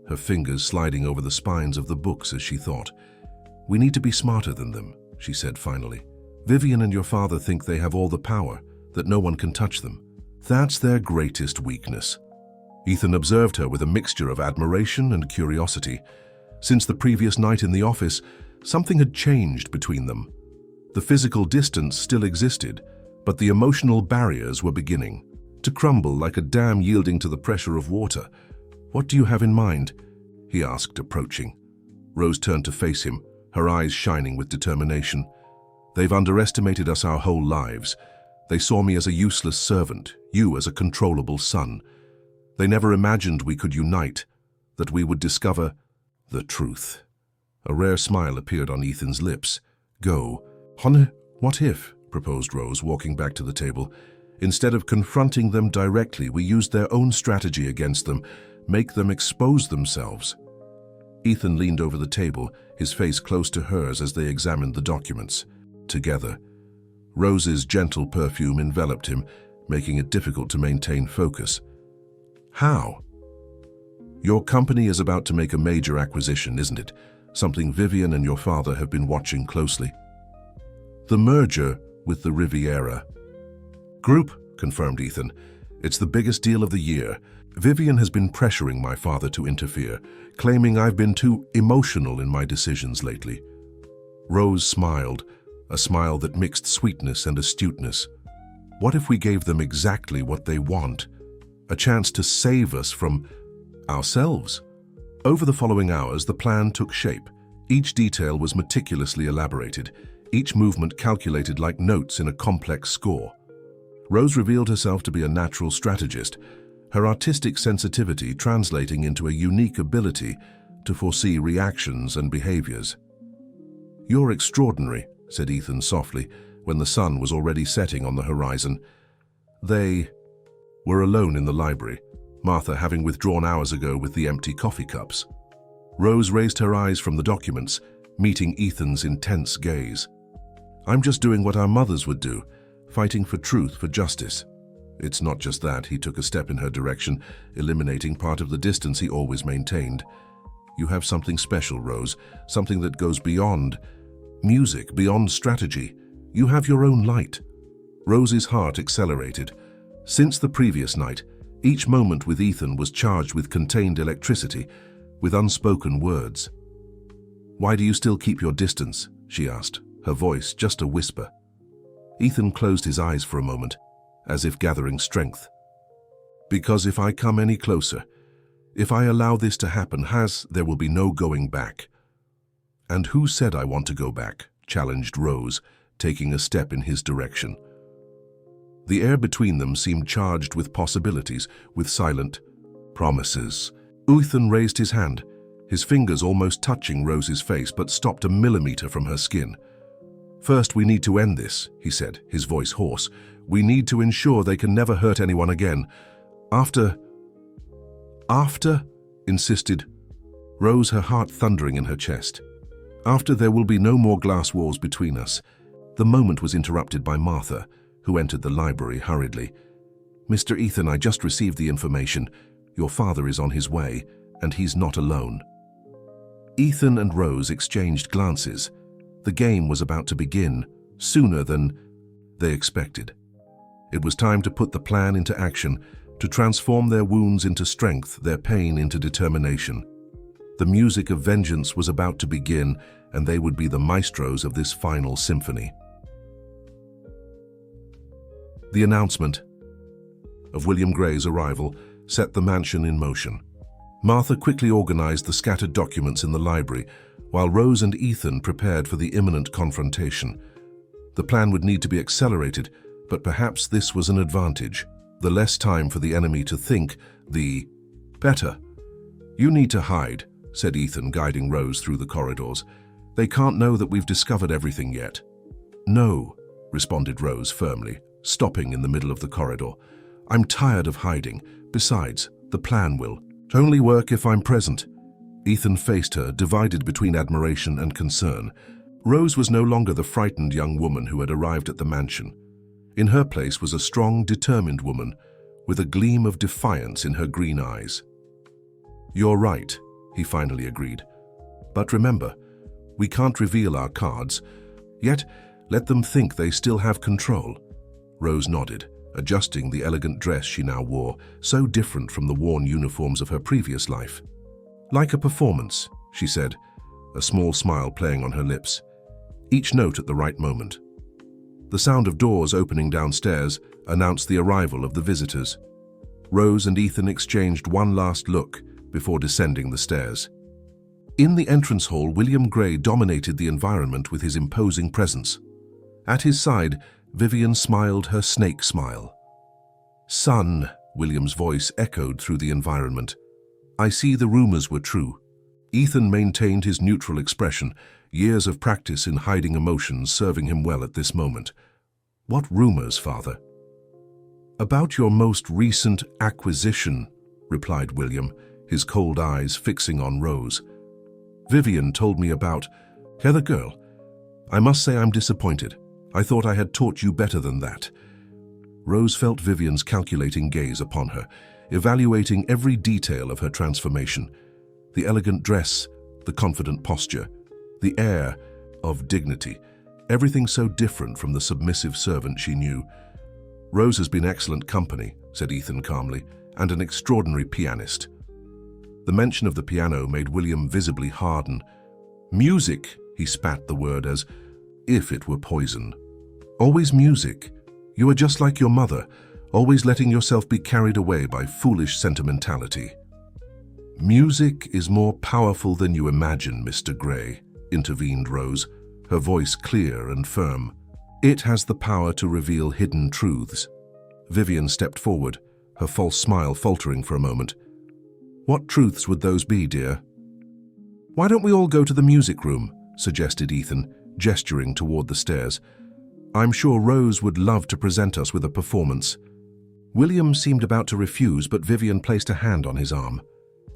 her fingers sliding over the spines of the books as she thought. "We need to be smarter than them," she said finally. "Vivian and your father think they have all the power, that no one can touch them. That's their greatest weakness." Ethan observed her with a mixture of admiration and curiosity. Since the previous night in the office, something had changed between them. The physical distance still existed, but the emotional barriers were beginning to crumble like a dam yielding to the pressure of water. "What do you have in mind?" he asked, approaching. Rose turned to face him, her eyes shining with determination. "They've underestimated us our whole lives. They saw me as a useless servant, you as a controllable son. They never imagined we could unite, that we would discover the truth." A rare smile appeared on Ethan's lips. "Go. Honey, what if?" proposed Rose, walking back to the table. "Instead of confronting them directly, we used their own strategy against them, make them expose themselves." Ethan leaned over the table, his face close to hers as they examined the documents. Together, Rose's gentle perfume enveloped him, making it difficult to maintain focus. "How?" "Your company is about to make a major acquisition, isn't it? Something Vivian and your father have been watching closely." "The merger with the Riviera Group," confirmed Ethan. "It's the biggest deal of the year. Vivian has been pressuring my father to interfere, claiming I've been too emotional in my decisions lately." Rose smiled, a smile that mixed sweetness and astuteness. "What if we gave them exactly what they want? A chance to save us from ourselves?" Over the following hours, the plan took shape. Each detail was meticulously elaborated, each movement calculated like notes in a complex score. Rose revealed herself to be a natural strategist, her artistic sensitivity translating into a unique ability to foresee reactions and behaviors. "You're extraordinary," said Ethan softly, when the sun was already setting on the horizon. They were alone in the library, Martha having withdrawn hours ago with the empty coffee cups. Rose raised her eyes from the documents, meeting Ethan's intense gaze. "I'm just doing what our mothers would do, fighting for truth, for justice." "It's not just that," he took a step in her direction, eliminating part of the distance he always maintained. "You have something special, Rose, something that goes beyond music, beyond strategy. You have your own light." Rose's heart accelerated. Since the previous night, each moment with Ethan was charged with contained electricity, with unspoken words. "Why do you still keep your distance?" she asked, her voice just a whisper. Ethan closed his eyes for a moment, as if gathering strength. Because if I come any closer, if I allow this to happen, there will be no going back." "And who said I want to go back?" challenged Rose, taking a step in his direction. The air between them seemed charged with possibilities, with silent promises. Ethan raised his hand, his fingers almost touching Rose's face, but stopped a millimeter from her skin. "First, we need to end this," he said, his voice hoarse. "We need to ensure they can never hurt anyone again. After, insisted Rose, her heart thundering in her chest. "After, there will be no more glass walls between us." The moment was interrupted by Martha, who entered the library hurriedly. "Mr. Ethan, I just received the information. Your father is on his way, and he's not alone." Ethan and Rose exchanged glances. The game was about to begin, sooner than they expected. It was time to put the plan into action, to transform their wounds into strength, their pain into determination. The music of vengeance was about to begin, and they would be the maestros of this final symphony. The announcement of William Gray's arrival set the mansion in motion. Martha quickly organized the scattered documents in the library, while Rose and Ethan prepared for the imminent confrontation. The plan would need to be accelerated, but perhaps this was an advantage. The less time for the enemy to think, the better. "You need to hide," said Ethan, guiding Rose through the corridors. "They can't know that we've discovered everything yet." "No," responded Rose firmly, stopping in the middle of the corridor. "I'm tired of hiding. Besides, the plan will only work if I'm present." Ethan faced her, divided between admiration and concern. Rose was no longer the frightened young woman who had arrived at the mansion. In her place was a strong, determined woman, with a gleam of defiance in her green eyes. "You're right," he finally agreed. "But remember, we can't reveal our cards. Yet, let them think they still have control." Rose nodded, adjusting the elegant dress she now wore, so different from the worn uniforms of her previous life. "Like a performance," she said, a small smile playing on her lips. Each note at the right moment. The sound of doors opening downstairs announced the arrival of the visitors. Rose and Ethan exchanged one last look before descending the stairs. In the entrance hall, William Gray dominated the environment with his imposing presence. At his side, Vivian smiled her snake smile. "Son," William's voice echoed through the environment. "I see the rumors were true." Ethan maintained his neutral expression, years of practice in hiding emotions serving him well at this moment. "What rumors, father?" "About your most recent acquisition," replied William, his cold eyes fixing on Rose. "Vivian told me about Heather girl. I must say I'm disappointed. I thought I had taught you better than that." Rose felt Vivian's calculating gaze upon her, evaluating every detail of her transformation. The elegant dress, the confident posture, the air of dignity, everything so different from the submissive servant she knew. "Rose has been excellent company," said Ethan calmly, "and an extraordinary pianist." The mention of the piano made William visibly harden. "Music," he spat the word as if it were poison. "Always music. You are just like your mother, always letting yourself be carried away by foolish sentimentality." "Music is more powerful than you imagine, Mr. Gray," intervened Rose, her voice clear and firm. "It has the power to reveal hidden truths." Vivian stepped forward, her false smile faltering for a moment. "What truths would those be, dear?" "Why don't we all go to the music room?" suggested Ethan, gesturing toward the stairs. "I'm sure Rose would love to present us with a performance." William seemed about to refuse, but Vivian placed a hand on his arm.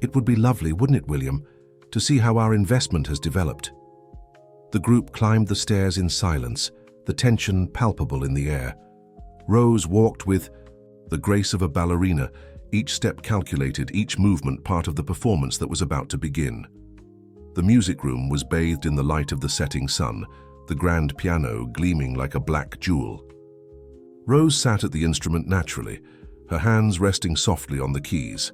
"It would be lovely, wouldn't it, William, to see how our investment has developed?" The group climbed the stairs in silence, the tension palpable in the air. Rose walked with the grace of a ballerina, each step calculated, each movement part of the performance that was about to begin. The music room was bathed in the light of the setting sun, the grand piano gleaming like a black jewel. Rose sat at the instrument naturally, her hands resting softly on the keys.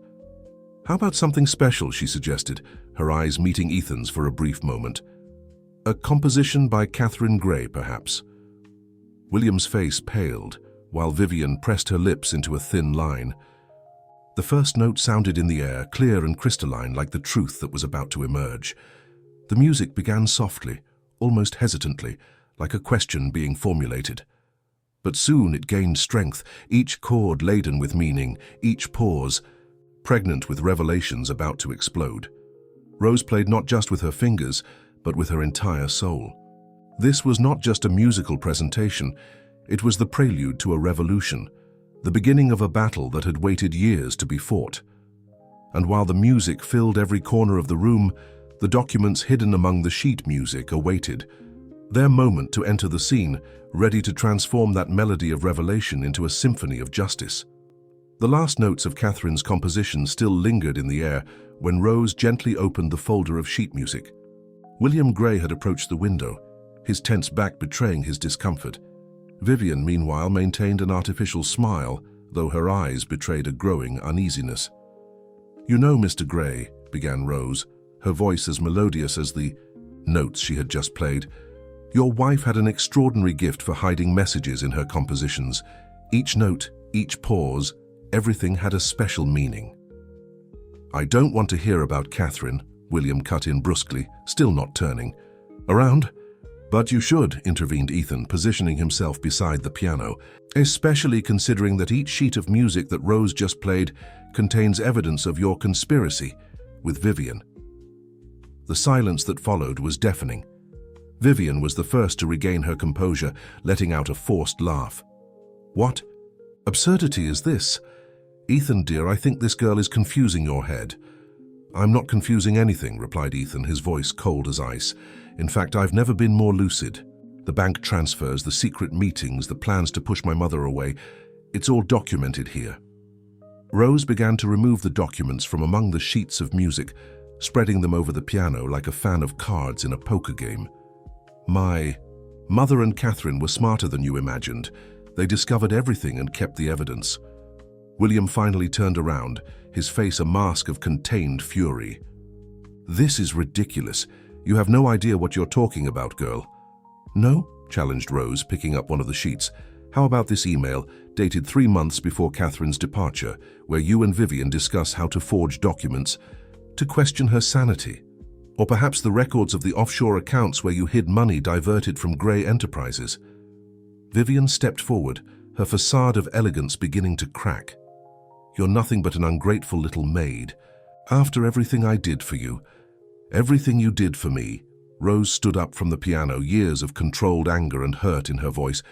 "How about something special?" she suggested, her eyes meeting Ethan's for a brief moment. "A composition by Catherine Gray, perhaps?" William's face paled, while Vivian pressed her lips into a thin line. The first note sounded in the air, clear and crystalline like the truth that was about to emerge. The music began softly, almost hesitantly, like a question being formulated. But soon it gained strength, each chord laden with meaning, each pause pregnant with revelations about to explode. Rose played not just with her fingers, but with her entire soul. This was not just a musical presentation, it was the prelude to a revolution, the beginning of a battle that had waited years to be fought. And while the music filled every corner of the room, the documents hidden among the sheet music awaited, their moment to enter the scene, ready to transform that melody of revelation into a symphony of justice. The last notes of Catherine's composition still lingered in the air when Rose gently opened the folder of sheet music. William Gray had approached the window, his tense back betraying his discomfort. Vivian, meanwhile, maintained an artificial smile, though her eyes betrayed a growing uneasiness. "You know, Mr. Gray," began Rose, her voice as melodious as the notes she had just played, "your wife had an extraordinary gift for hiding messages in her compositions. Each note, each pause, everything had a special meaning." "I don't want to hear about Catherine," William cut in brusquely, still not turning around. "But you should," intervened Ethan, positioning himself beside the piano, "especially considering that each sheet of music that Rose just played contains evidence of your conspiracy with Vivian." The silence that followed was deafening. Vivian was the first to regain her composure, letting out a forced laugh. "What absurdity is this? Ethan, dear, I think this girl is confusing your head." "I'm not confusing anything," replied Ethan, his voice cold as ice. "In fact, I've never been more lucid. The bank transfers, the secret meetings, the plans to push my mother away, it's all documented here." Rose began to remove the documents from among the sheets of music, spreading them over the piano like a fan of cards in a poker game. "My mother and Catherine were smarter than you imagined. They discovered everything and kept the evidence." William finally turned around, his face a mask of contained fury. "This is ridiculous. You have no idea what you're talking about, girl." "No?" challenged Rose, picking up one of the sheets. "How about this email, dated 3 months before Catherine's departure, where you and Vivian discuss how to forge documents to question her sanity? Or perhaps the records of the offshore accounts where you hid money diverted from Gray Enterprises?" Vivian stepped forward, her facade of elegance beginning to crack. "You're nothing but an ungrateful little maid. After everything I did for you, everything you did for me," Rose stood up from the piano, years of controlled anger and hurt in her voice.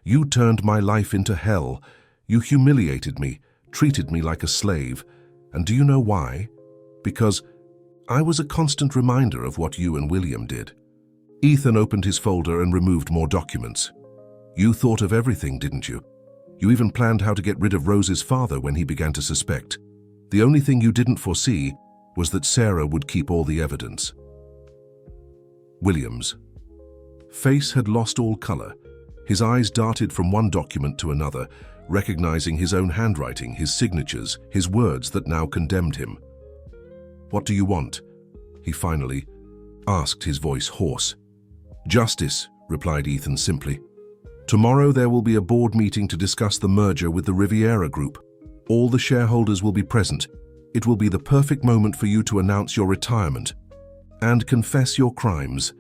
"You turned my life into hell. You humiliated me, treated me like a slave. And do you know why? Because I was a constant reminder of what you and William did." Ethan opened his folder and removed more documents. "You thought of everything, didn't you? You even planned how to get rid of Rose's father when he began to suspect. The only thing you didn't foresee was that Sarah would keep all the evidence." William's face had lost all color. His eyes darted from one document to another, recognizing his own handwriting, his signatures, his words that now condemned him. "What do you want?" he finally asked, his voice hoarse. "Justice," replied Ethan simply. "Tomorrow there will be a board meeting to discuss the merger with the Riviera Group. All the shareholders will be present. It will be the perfect moment for you to announce your retirement and confess your crimes."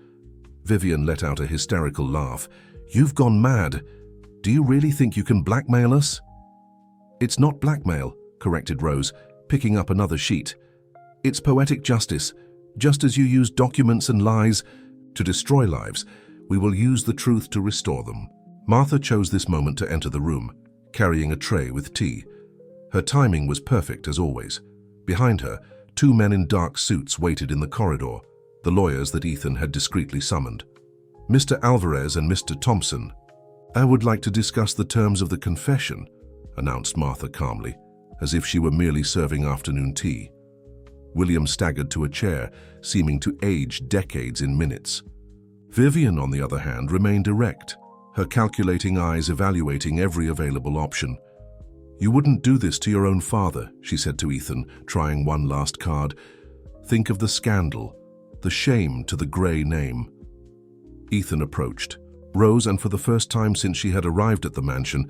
Vivian let out a hysterical laugh. "You've gone mad. Do you really think you can blackmail us?" "It's not blackmail," corrected Rose, picking up another sheet. "It's poetic justice. Just as you use documents and lies to destroy lives, we will use the truth to restore them." Martha chose this moment to enter the room, carrying a tray with tea. Her timing was perfect as always. Behind her, 2 men in dark suits waited in the corridor, the lawyers that Ethan had discreetly summoned. "Mr. Alvarez and Mr. Thompson, I would like to discuss the terms of the confession," announced Martha calmly, as if she were merely serving afternoon tea. William staggered to a chair, seeming to age decades in minutes. Vivian, on the other hand, remained erect, her calculating eyes evaluating every available option. "You wouldn't do this to your own father," she said to Ethan, trying one last card. "Think of the scandal, the shame to the Gray name." Ethan approached, rose, and for the first time since she had arrived at the mansion,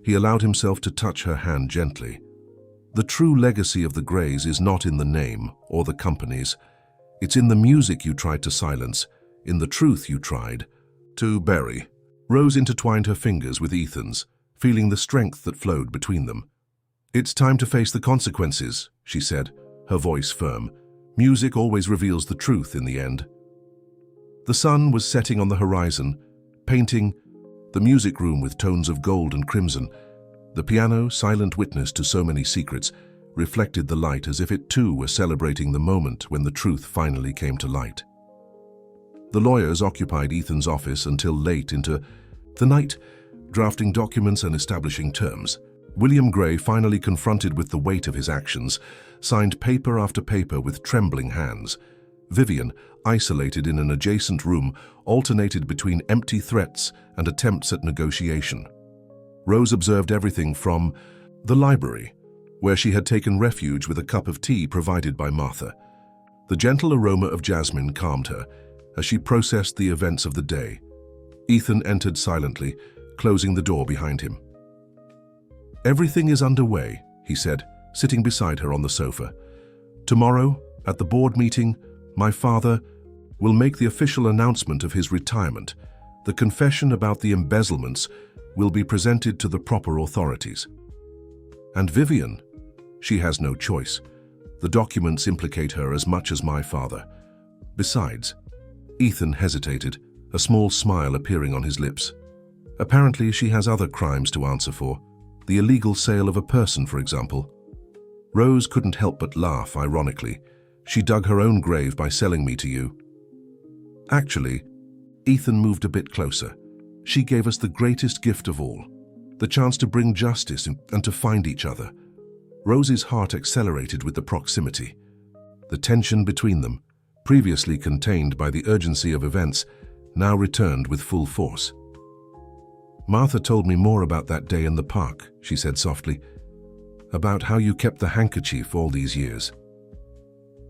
he allowed himself to touch her hand gently. The true legacy of the Greys is not in the name or the companies. It's in the music you tried to silence, in the truth you tried to bury. Rose intertwined her fingers with Ethan's, feeling the strength that flowed between them. "It's time to face the consequences," she said, her voice firm. "Music always reveals the truth in the end." The sun was setting on the horizon, painting the music room with tones of gold and crimson. The piano, silent witness to so many secrets, reflected the light as if it too were celebrating the moment when the truth finally came to light. The lawyers occupied Ethan's office until late into the night, drafting documents and establishing terms. William Grey, finally confronted with the weight of his actions, signed paper after paper with trembling hands. Vivian, isolated in an adjacent room, alternated between empty threats and attempts at negotiation. Rose observed everything from the library, where she had taken refuge with a cup of tea provided by Martha. The gentle aroma of jasmine calmed her as she processed the events of the day. Ethan entered silently, closing the door behind him. "Everything is underway," he said, sitting beside her on the sofa. "Tomorrow, at the board meeting, my father will make the official announcement of his retirement. The confession about the embezzlements will be presented to the proper authorities. And Vivian, she has no choice. The documents implicate her as much as my father. Besides," Ethan hesitated, a small smile appearing on his lips. "Apparently she has other crimes to answer for. The illegal sale of a person, for example." Rose couldn't help but laugh ironically. "She dug her own grave by selling me to you." Actually, Ethan moved a bit closer. "She gave us the greatest gift of all, the chance to bring justice and to find each other." Rose's heart accelerated with the proximity. The tension between them, previously contained by the urgency of events, now returned with full force. "Martha told me more about that day in the park," she said softly. "About how you kept the handkerchief all these years.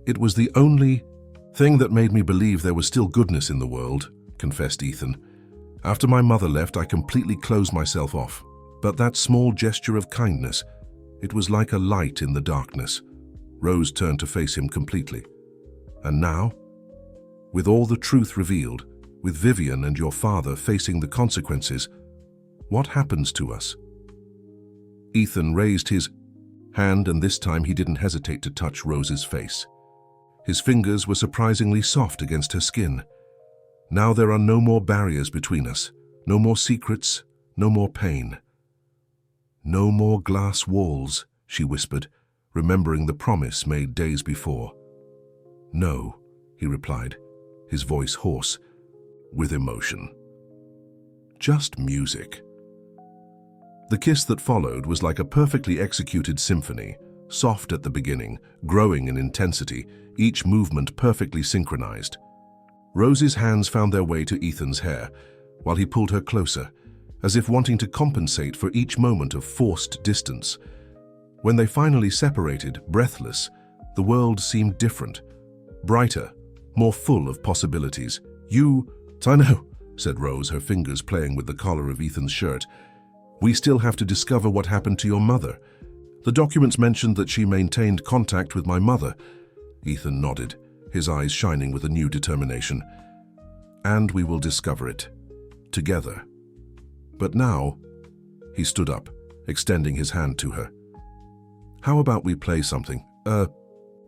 It was the only thing that made me believe there was still goodness in the world," confessed Ethan. "After my mother left, I completely closed myself off. But that small gesture of kindness, it was like a light in the darkness." Rose turned to face him completely. "And now, with all the truth revealed, with Vivian and your father facing the consequences, what happens to us?" Ethan raised his hand, and this time he didn't hesitate to touch Rose's face. His fingers were surprisingly soft against her skin. "Now there are no more barriers between us, no more secrets, no more pain. No more glass walls," she whispered, remembering the promise made days before. "No," he replied, his voice hoarse with emotion. "Just music." The kiss that followed was like a perfectly executed symphony, soft at the beginning, growing in intensity, each movement perfectly synchronized. Rose's hands found their way to Ethan's hair, while he pulled her closer, as if wanting to compensate for each moment of forced distance. When they finally separated, breathless, the world seemed different, brighter, more full of possibilities. "I know," said Rose, her fingers playing with the collar of Ethan's shirt. "We still have to discover what happened to your mother. The documents mentioned that she maintained contact with my mother." Ethan nodded, his eyes shining with a new determination. "And we will discover it. Together. But now," he stood up, extending his hand to her. "How about we play something?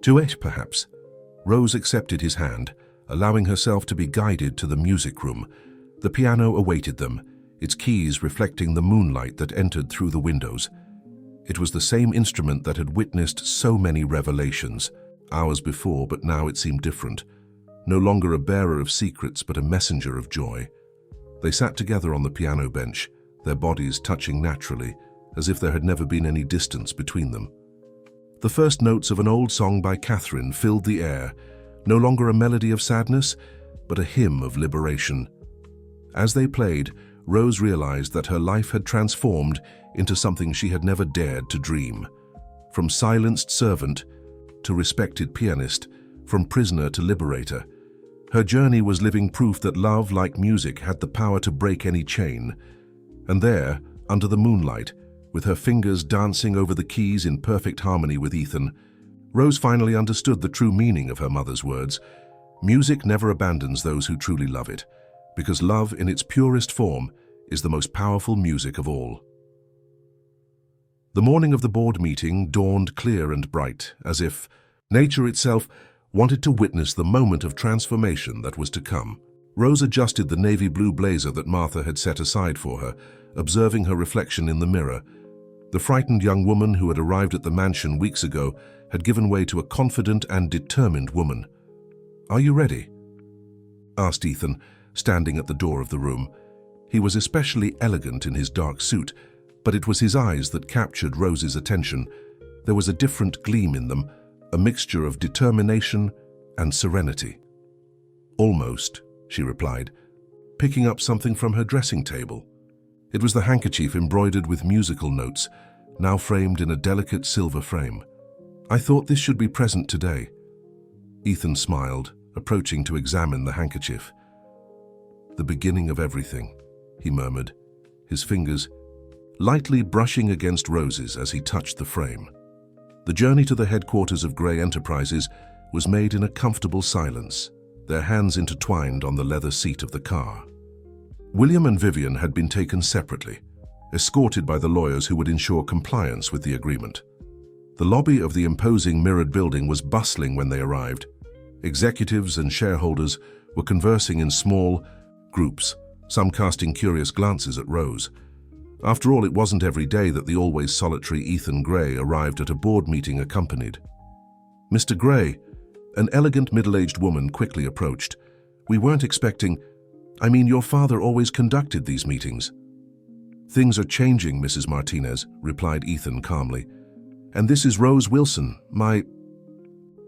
Duet, perhaps?" Rose accepted his hand, allowing herself to be guided to the music room. The piano awaited them, its keys reflecting the moonlight that entered through the windows. It was the same instrument that had witnessed so many revelations, hours before, but now it seemed different. No longer a bearer of secrets, but a messenger of joy. They sat together on the piano bench, their bodies touching naturally, as if there had never been any distance between them. The first notes of an old song by Catherine filled the air, no longer a melody of sadness, but a hymn of liberation. As they played, Rose realized that her life had transformed into something she had never dared to dream. From silenced servant to respected pianist, from prisoner to liberator, her journey was living proof that love, like music, had the power to break any chain. And there, under the moonlight, With her fingers dancing over the keys in perfect harmony with Ethan, Rose finally understood the true meaning of her mother's words. Music never abandons those who truly love it, because love in its purest form is the most powerful music of all. The morning of the board meeting dawned clear and bright, as if nature itself wanted to witness the moment of transformation that was to come. Rose adjusted the navy blue blazer that Martha had set aside for her, observing her reflection in the mirror. The frightened young woman who had arrived at the mansion weeks ago had given way to a confident and determined woman. "Are you ready?" asked Ethan, standing at the door of the room. He was especially elegant in his dark suit, but it was his eyes that captured Rose's attention. There was a different gleam in them, a mixture of determination and serenity. "Almost," she replied, picking up something from her dressing table. It was the handkerchief embroidered with musical notes, now framed in a delicate silver frame. "I thought this should be present today." Ethan smiled, approaching to examine the handkerchief. "The beginning of everything," he murmured, his fingers lightly brushing against Rose's as he touched the frame. The journey to the headquarters of Grey Enterprises was made in a comfortable silence, their hands intertwined on the leather seat of the car. William and Vivian had been taken separately, escorted by the lawyers who would ensure compliance with the agreement. The lobby of the imposing mirrored building was bustling when they arrived. Executives and shareholders were conversing in small groups, some casting curious glances at Rose. After all, it wasn't every day that the always solitary Ethan Grey arrived at a board meeting accompanied. "Mr. Grey," an elegant middle-aged woman quickly approached. "We weren't expecting... your father always conducted these meetings." "Things are changing, Mrs. Martinez," replied Ethan calmly. "And this is Rose Wilson, my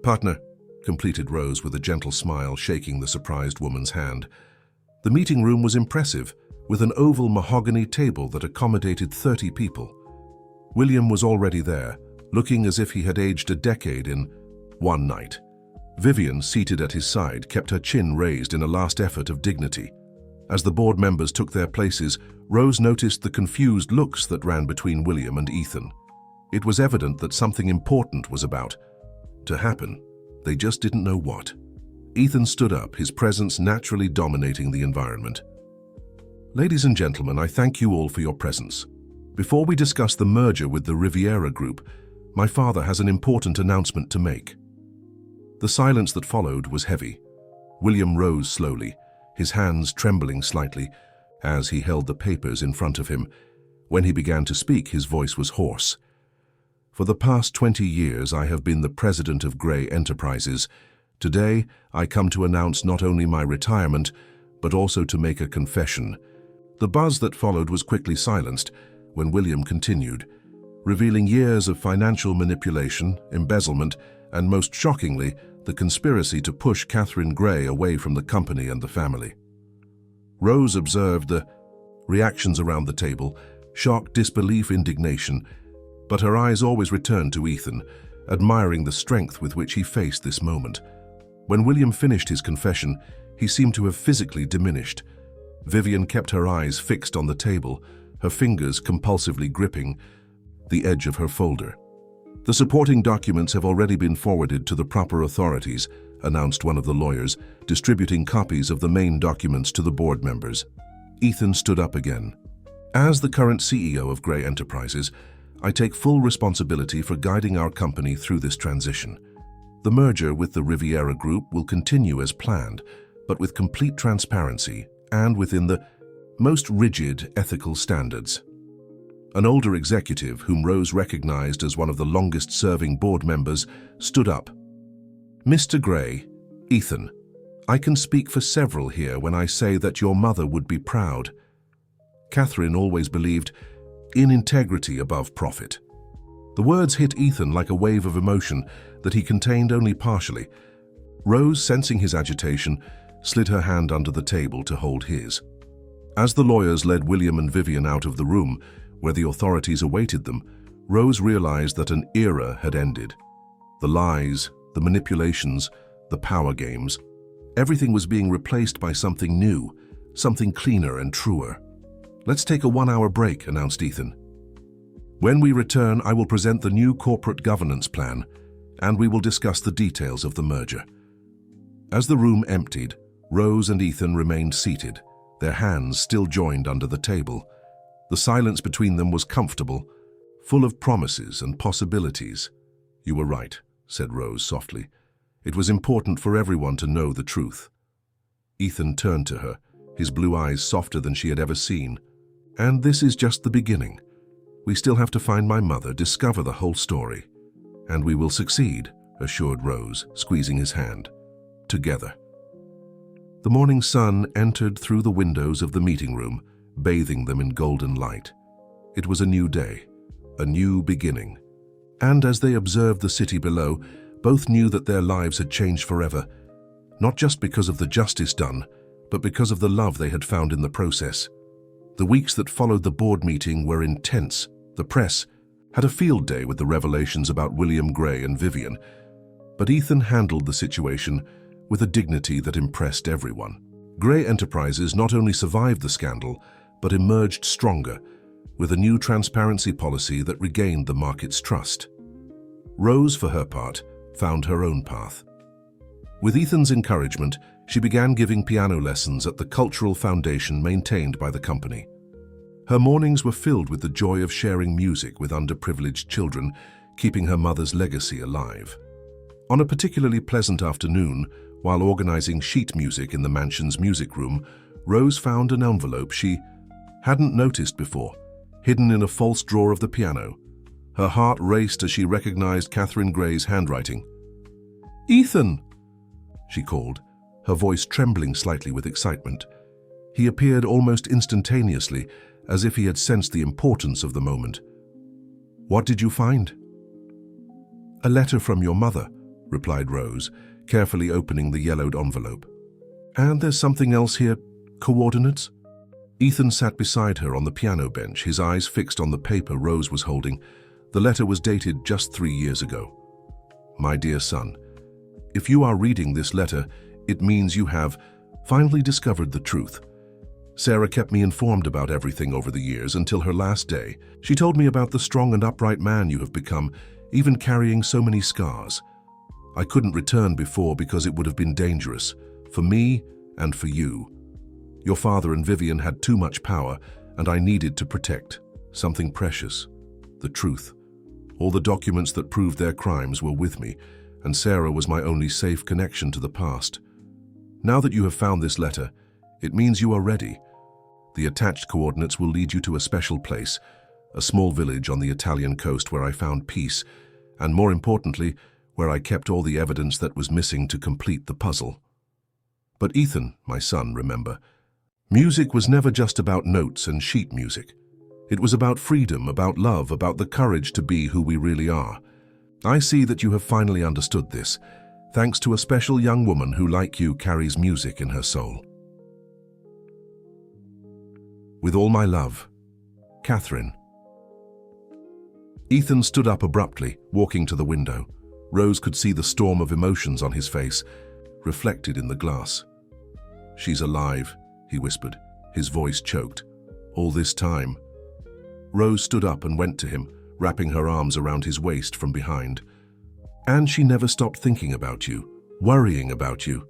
partner," completed Rose with a gentle smile, shaking the surprised woman's hand. The meeting room was impressive, with an oval mahogany table that accommodated 30 people. William was already there, looking as if he had aged a decade in one night. Vivian, seated at his side, kept her chin raised in a last effort of dignity. As the board members took their places, Rose noticed the confused looks that ran between William and Ethan. It was evident that something important was about to happen. They just didn't know what. Ethan stood up, his presence naturally dominating the environment. "Ladies and gentlemen, I thank you all for your presence. Before we discuss the merger with the Riviera Group, my father has an important announcement to make." The silence that followed was heavy. William rose slowly, his hands trembling slightly as he held the papers in front of him. When he began to speak, his voice was hoarse. "For the past 20 years, I have been the president of Grey Enterprises. Today, I come to announce not only my retirement, but also to make a confession." The buzz that followed was quickly silenced when William continued, revealing years of financial manipulation, embezzlement, and most shockingly, the conspiracy to push Catherine Grey away from the company and the family. Rose observed the reactions around the table, shock, disbelief, indignation, but her eyes always returned to Ethan, admiring the strength with which he faced this moment. When William finished his confession, he seemed to have physically diminished. Vivian kept her eyes fixed on the table, her fingers compulsively gripping the edge of her folder. "The supporting documents have already been forwarded to the proper authorities," announced one of the lawyers, distributing copies of the main documents to the board members. Ethan stood up again. "As the current CEO of Grey Enterprises, I take full responsibility for guiding our company through this transition. The merger with the Riviera Group will continue as planned, but with complete transparency and within the most rigid ethical standards." An older executive, whom Rose recognized as one of the longest-serving board members, stood up. "Mr. Grey, Ethan, I can speak for several here when I say that your mother would be proud. Catherine always believed in integrity above profit." The words hit Ethan like a wave of emotion that he contained only partially. Rose, sensing his agitation, slid her hand under the table to hold his. As the lawyers led William and Vivian out of the room, where the authorities awaited them, Rose realized that an era had ended. The lies, the manipulations, the power games, everything was being replaced by something new, something cleaner and truer. "Let's take a 1-hour break," announced Ethan. When we return, I will present the new corporate governance plan, and we will discuss the details of the merger. As the room emptied, Rose and Ethan remained seated, their hands still joined under the table. The silence between them was comfortable, full of promises and possibilities. "You were right," said Rose softly. "It was important for everyone to know the truth." Ethan turned to her, his blue eyes softer than she had ever seen. "And this is just the beginning. We still have to find my mother, discover the whole story. And we will succeed," assured Rose, squeezing his hand. "Together." The morning sun entered through the windows of the meeting room, bathing them in golden light. It was a new day, a new beginning. And as they observed the city below, both knew that their lives had changed forever, not just because of the justice done, but because of the love they had found in the process. The weeks that followed the board meeting were intense. The press had a field day with the revelations about William Gray and Vivian, but Ethan handled the situation with a dignity that impressed everyone. Gray Enterprises not only survived the scandal, but emerged stronger, with a new transparency policy that regained the market's trust. Rose, for her part, found her own path. With Ethan's encouragement, she began giving piano lessons at the cultural foundation maintained by the company. Her mornings were filled with the joy of sharing music with underprivileged children, keeping her mother's legacy alive. On a particularly pleasant afternoon, while organizing sheet music in the mansion's music room, Rose found an envelope she hadn't noticed before, hidden in a false drawer of the piano. Her heart raced as she recognized Catherine Gray's handwriting. "Ethan!" she called, her voice trembling slightly with excitement. He appeared almost instantaneously, as if he had sensed the importance of the moment. "What did you find?" "A letter from your mother," replied Rose, carefully opening the yellowed envelope. "And there's something else here. Coordinates?" Ethan sat beside her on the piano bench, his eyes fixed on the paper Rose was holding. The letter was dated just 3 years ago. "My dear son, if you are reading this letter, it means you have finally discovered the truth. Sarah kept me informed about everything over the years until her last day. She told me about the strong and upright man you have become, even carrying so many scars. I couldn't return before because it would have been dangerous, for me and for you. Your father and Vivian had too much power, and I needed to protect something precious, the truth. All the documents that proved their crimes were with me, and Sarah was my only safe connection to the past. Now that you have found this letter, it means you are ready. The attached coordinates will lead you to a special place, a small village on the Italian coast where I found peace, and more importantly, where I kept all the evidence that was missing to complete the puzzle. But Ethan, my son, remember, music was never just about notes and sheet music. It was about freedom, about love, about the courage to be who we really are. I see that you have finally understood this, thanks to a special young woman who, like you, carries music in her soul. With all my love, Catherine." Ethan stood up abruptly, walking to the window. Rose could see the storm of emotions on his face, reflected in the glass. "She's alive," he whispered, his voice choked. "All this time." Rose stood up and went to him, wrapping her arms around his waist from behind. "And she never stopped thinking about you, worrying about you."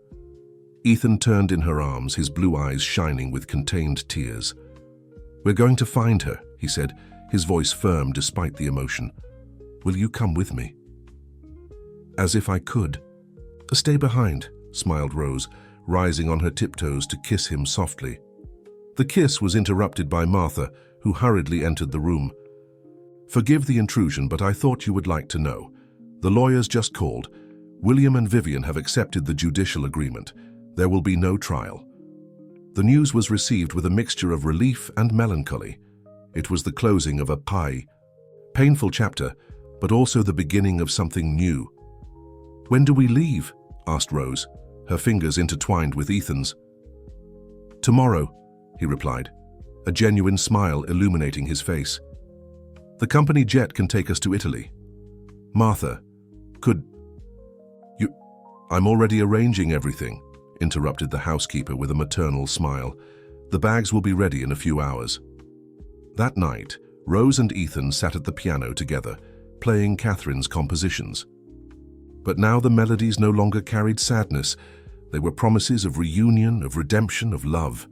Ethan turned in her arms, his blue eyes shining with contained tears. "We're going to find her," he said, his voice firm despite the emotion. "Will you come with me?" "As if I could." "Stay behind," smiled Rose, rising on her tiptoes to kiss him softly. The kiss was interrupted by Martha, who hurriedly entered the room. "Forgive the intrusion, but I thought you would like to know. The lawyers just called. William and Vivian have accepted the judicial agreement. There will be no trial." The news was received with a mixture of relief and melancholy. It was the closing of a painful chapter, but also the beginning of something new. "When do we leave?" asked Rose, her fingers intertwined with Ethan's. "Tomorrow," he replied, a genuine smile illuminating his face. "The company jet can take us to Italy." "Martha, could you—" "I'm already arranging everything," interrupted the housekeeper with a maternal smile. "The bags will be ready in a few hours." That night, Rose and Ethan sat at the piano together, playing Catherine's compositions. But now the melodies no longer carried sadness. They were promises of reunion, of redemption, of love.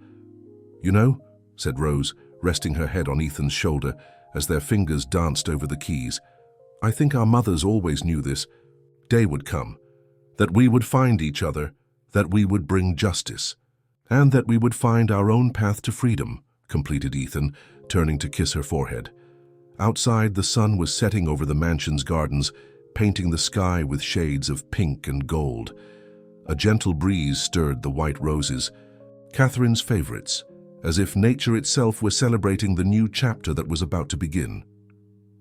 "You know," said Rose, resting her head on Ethan's shoulder as their fingers danced over the keys, "I think our mothers always knew this day would come, that we would find each other, that we would bring justice, and that we would find our own path to freedom," completed Ethan, turning to kiss her forehead. Outside, the sun was setting over the mansion's gardens, painting the sky with shades of pink and gold. A gentle breeze stirred the white roses, Catherine's favorites, as if nature itself were celebrating the new chapter that was about to begin.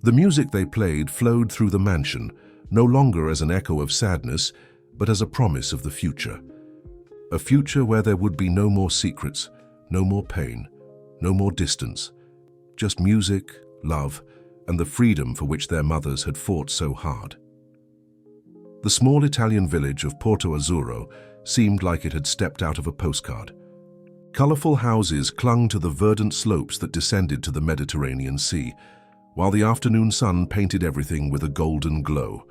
The music they played flowed through the mansion, no longer as an echo of sadness, but as a promise of the future. A future where there would be no more secrets, no more pain, no more distance, just music, love, and the freedom for which their mothers had fought so hard. The small Italian village of Porto Azzurro seemed like it had stepped out of a postcard. Colorful houses clung to the verdant slopes that descended to the Mediterranean Sea, while the afternoon sun painted everything with a golden glow.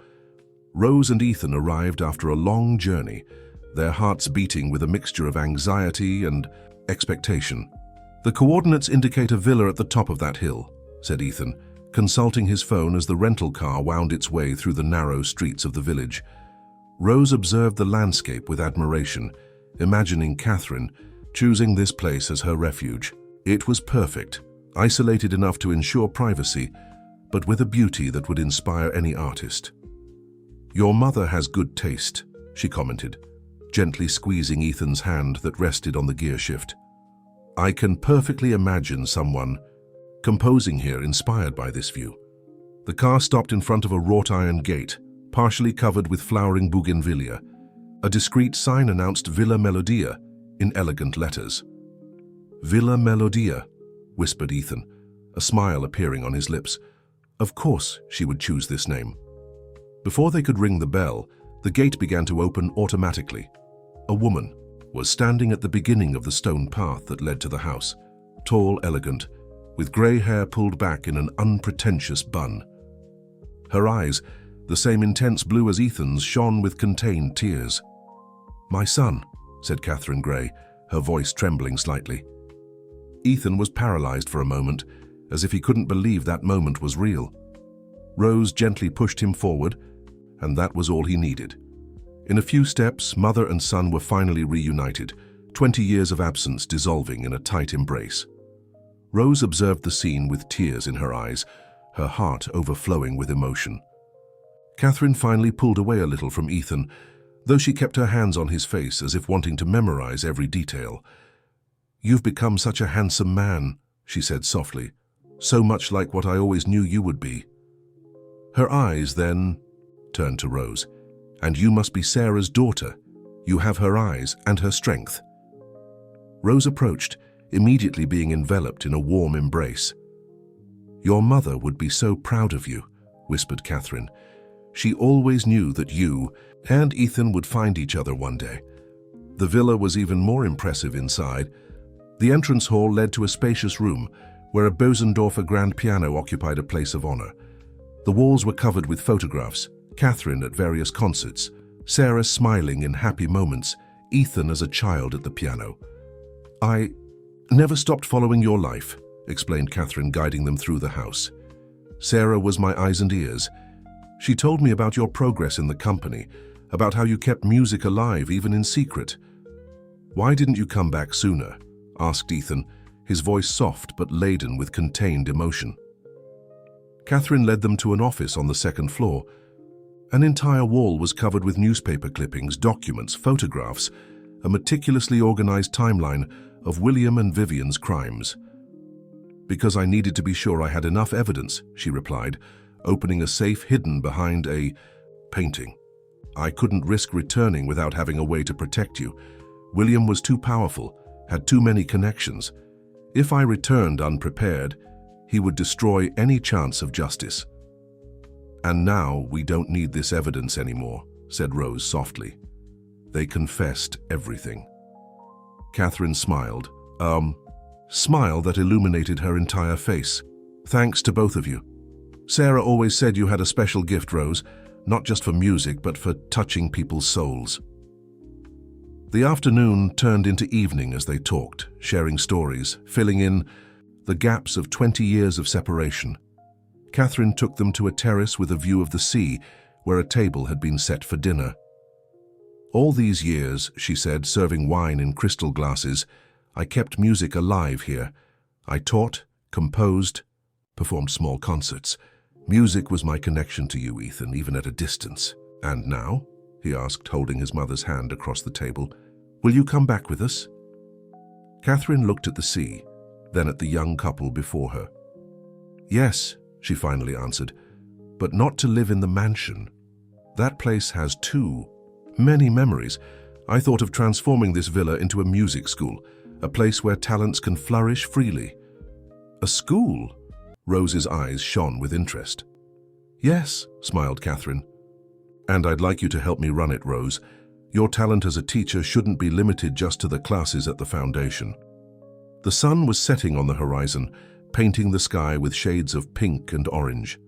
Rose and Ethan arrived after a long journey, their hearts beating with a mixture of anxiety and expectation. "The coordinates indicate a villa at the top of that hill," said Ethan, consulting his phone as the rental car wound its way through the narrow streets of the village. Rose observed the landscape with admiration, imagining Catherine choosing this place as her refuge. It was perfect, isolated enough to ensure privacy, but with a beauty that would inspire any artist. "Your mother has good taste," she commented, gently squeezing Ethan's hand that rested on the gear shift. "I can perfectly imagine someone composing here inspired by this view." The car stopped in front of a wrought iron gate, partially covered with flowering bougainvillea. A discreet sign announced Villa Melodia in elegant letters. "Villa Melodia," whispered Ethan, a smile appearing on his lips. Of course she would choose this name. Before they could ring the bell, the gate began to open automatically. A woman was standing at the beginning of the stone path that led to the house, tall, elegant, with grey hair pulled back in an unpretentious bun. Her eyes, the same intense blue as Ethan's, shone with contained tears. "My son," said Catherine Gray, her voice trembling slightly. Ethan was paralyzed for a moment, as if he couldn't believe that moment was real. Rose gently pushed him forward, and that was all he needed. In a few steps, mother and son were finally reunited, 20 years of absence dissolving in a tight embrace. Rose observed the scene with tears in her eyes, her heart overflowing with emotion. Catherine finally pulled away a little from Ethan, though she kept her hands on his face as if wanting to memorize every detail. "You've become such a handsome man," she said softly, "so much like what I always knew you would be." Her eyes then turned to Rose. "And you must be Sarah's daughter. You have her eyes and her strength." Rose approached, immediately being enveloped in a warm embrace. "Your mother would be so proud of you," whispered Catherine. "She always knew that you and Ethan would find each other one day." The villa was even more impressive inside. The entrance hall led to a spacious room where a Bosendorfer grand piano occupied a place of honor. The walls were covered with photographs, Catherine at various concerts, Sarah smiling in happy moments, Ethan as a child at the piano. "I never stopped following your life," explained Catherine, guiding them through the house. "Sarah was my eyes and ears. She told me about your progress in the company, about how you kept music alive even in secret." "Why didn't you come back sooner?" asked Ethan, his voice soft but laden with contained emotion. Catherine led them to an office on the second floor. An entire wall was covered with newspaper clippings, documents, photographs, a meticulously organized timeline of William and Vivian's crimes. "Because I needed to be sure I had enough evidence," she replied, opening a safe hidden behind a painting. "I couldn't risk returning without having a way to protect you. William was too powerful, had too many connections. If I returned unprepared, he would destroy any chance of justice." "And now we don't need this evidence anymore," said Rose softly. "They confessed everything." Catherine smiled, smile that illuminated her entire face. Thanks to both of you. Sarah always said you had a special gift, Rose, not just for music, but for touching people's souls. The afternoon turned into evening as they talked, sharing stories, filling in the gaps of 20 years of separation. Catherine took them to a terrace with a view of the sea, where a table had been set for dinner. All these years, she said, serving wine in crystal glasses, I kept music alive here. I taught, composed, performed small concerts. Music was my connection to you, Ethan, even at a distance. And now? He asked, holding his mother's hand across the table. Will you come back with us? Catherine looked at the sea, then at the young couple before her. Yes, she finally answered, but not to live in the mansion. That place has too many memories. I thought of transforming this villa into a music school, a place where talents can flourish freely. A school? Rose's eyes shone with interest. Yes, smiled Catherine. And I'd like you to help me run it, Rose. Your talent as a teacher shouldn't be limited just to the classes at the foundation. The sun was setting on the horizon, painting the sky with shades of pink and orange.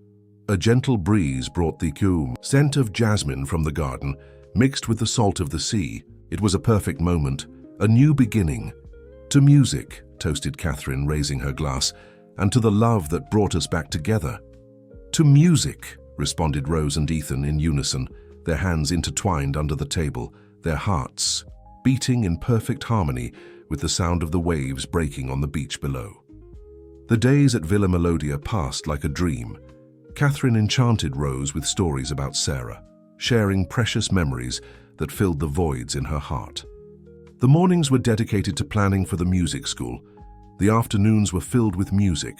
A gentle breeze brought the scent of jasmine from the garden, mixed with the salt of the sea. It was a perfect moment, a new beginning. To music, toasted Catherine, raising her glass, and to the love that brought us back together. To music, responded Rose and Ethan in unison, their hands intertwined under the table, their hearts beating in perfect harmony with the sound of the waves breaking on the beach below. The days at Villa Melodia passed like a dream. Catherine enchanted Rose with stories about Sarah, sharing precious memories that filled the voids in her heart. The mornings were dedicated to planning for the music school. The afternoons were filled with music,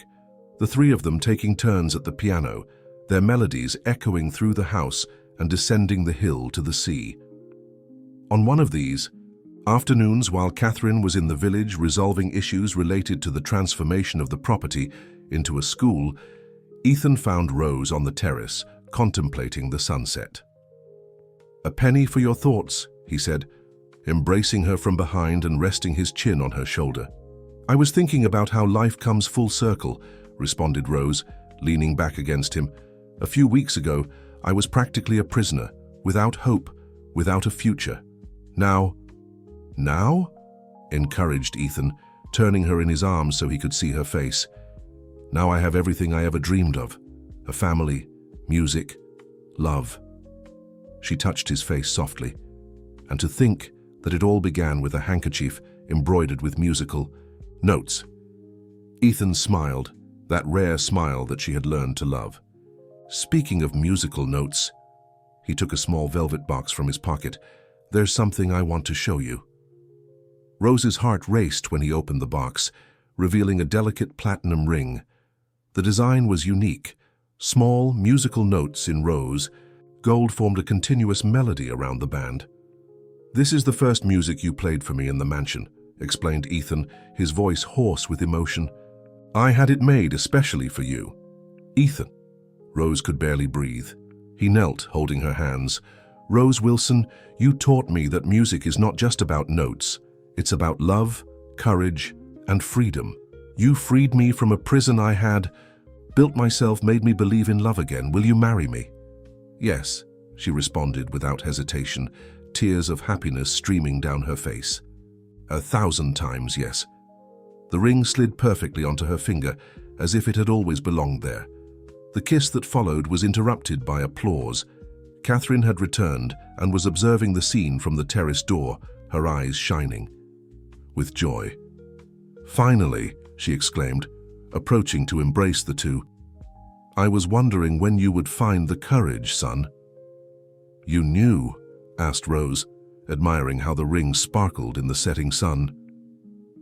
the three of them taking turns at the piano, their melodies echoing through the house and descending the hill to the sea. On one of these afternoons, while Catherine was in the village resolving issues related to the transformation of the property into a school, Ethan found Rose on the terrace, contemplating the sunset. "A penny for your thoughts," he said, embracing her from behind and resting his chin on her shoulder. "I was thinking about how life comes full circle," responded Rose, leaning back against him. "A few weeks ago, I was practically a prisoner, without hope, without a future. Now?" encouraged Ethan, turning her in his arms so he could see her face. "Now I have everything I ever dreamed of. A family, music, love." She touched his face softly. "And to think that it all began with a handkerchief embroidered with musical notes." Ethan smiled, that rare smile that she had learned to love. "Speaking of musical notes," he took a small velvet box from his pocket, "there's something I want to show you." Rose's heart raced when he opened the box, revealing a delicate platinum ring. The design was unique. Small, musical notes in rows, gold formed a continuous melody around the band. "This is the first music you played for me in the mansion," explained Ethan, his voice hoarse with emotion. "I had it made especially for you." "Ethan." Rose could barely breathe. He knelt, holding her hands. "Rose Wilson, you taught me that music is not just about notes. It's about love, courage, and freedom. You freed me from a prison I had, built myself, made me believe in love again. Will you marry me?" "Yes," she responded without hesitation, tears of happiness streaming down her face. 1,000 times yes. The ring slid perfectly onto her finger, as if it had always belonged there. The kiss that followed was interrupted by applause. Catherine had returned and was observing the scene from the terrace door, her eyes shining with joy. "Finally," she exclaimed, approaching to embrace the two. "I was wondering when you would find the courage, son." "You knew?" asked Rose, admiring how the ring sparkled in the setting sun.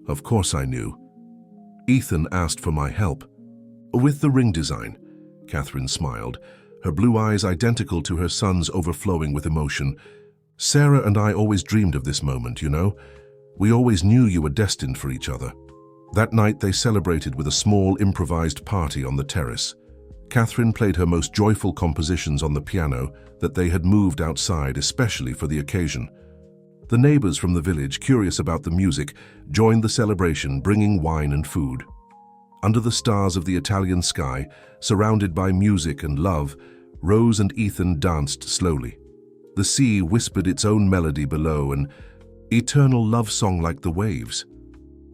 "Of course I knew. Ethan asked for my help." "With the ring design," Catherine smiled, her blue eyes identical to her son's overflowing with emotion. "Sarah and I always dreamed of this moment, you know. We always knew you were destined for each other." That night they celebrated with a small improvised party on the terrace. Catherine played her most joyful compositions on the piano that they had moved outside especially for the occasion. The neighbors from the village, curious about the music, joined the celebration, bringing wine and food. Under the stars of the Italian sky, surrounded by music and love, Rose and Ethan danced slowly. The sea whispered its own melody below, an eternal love song like the waves.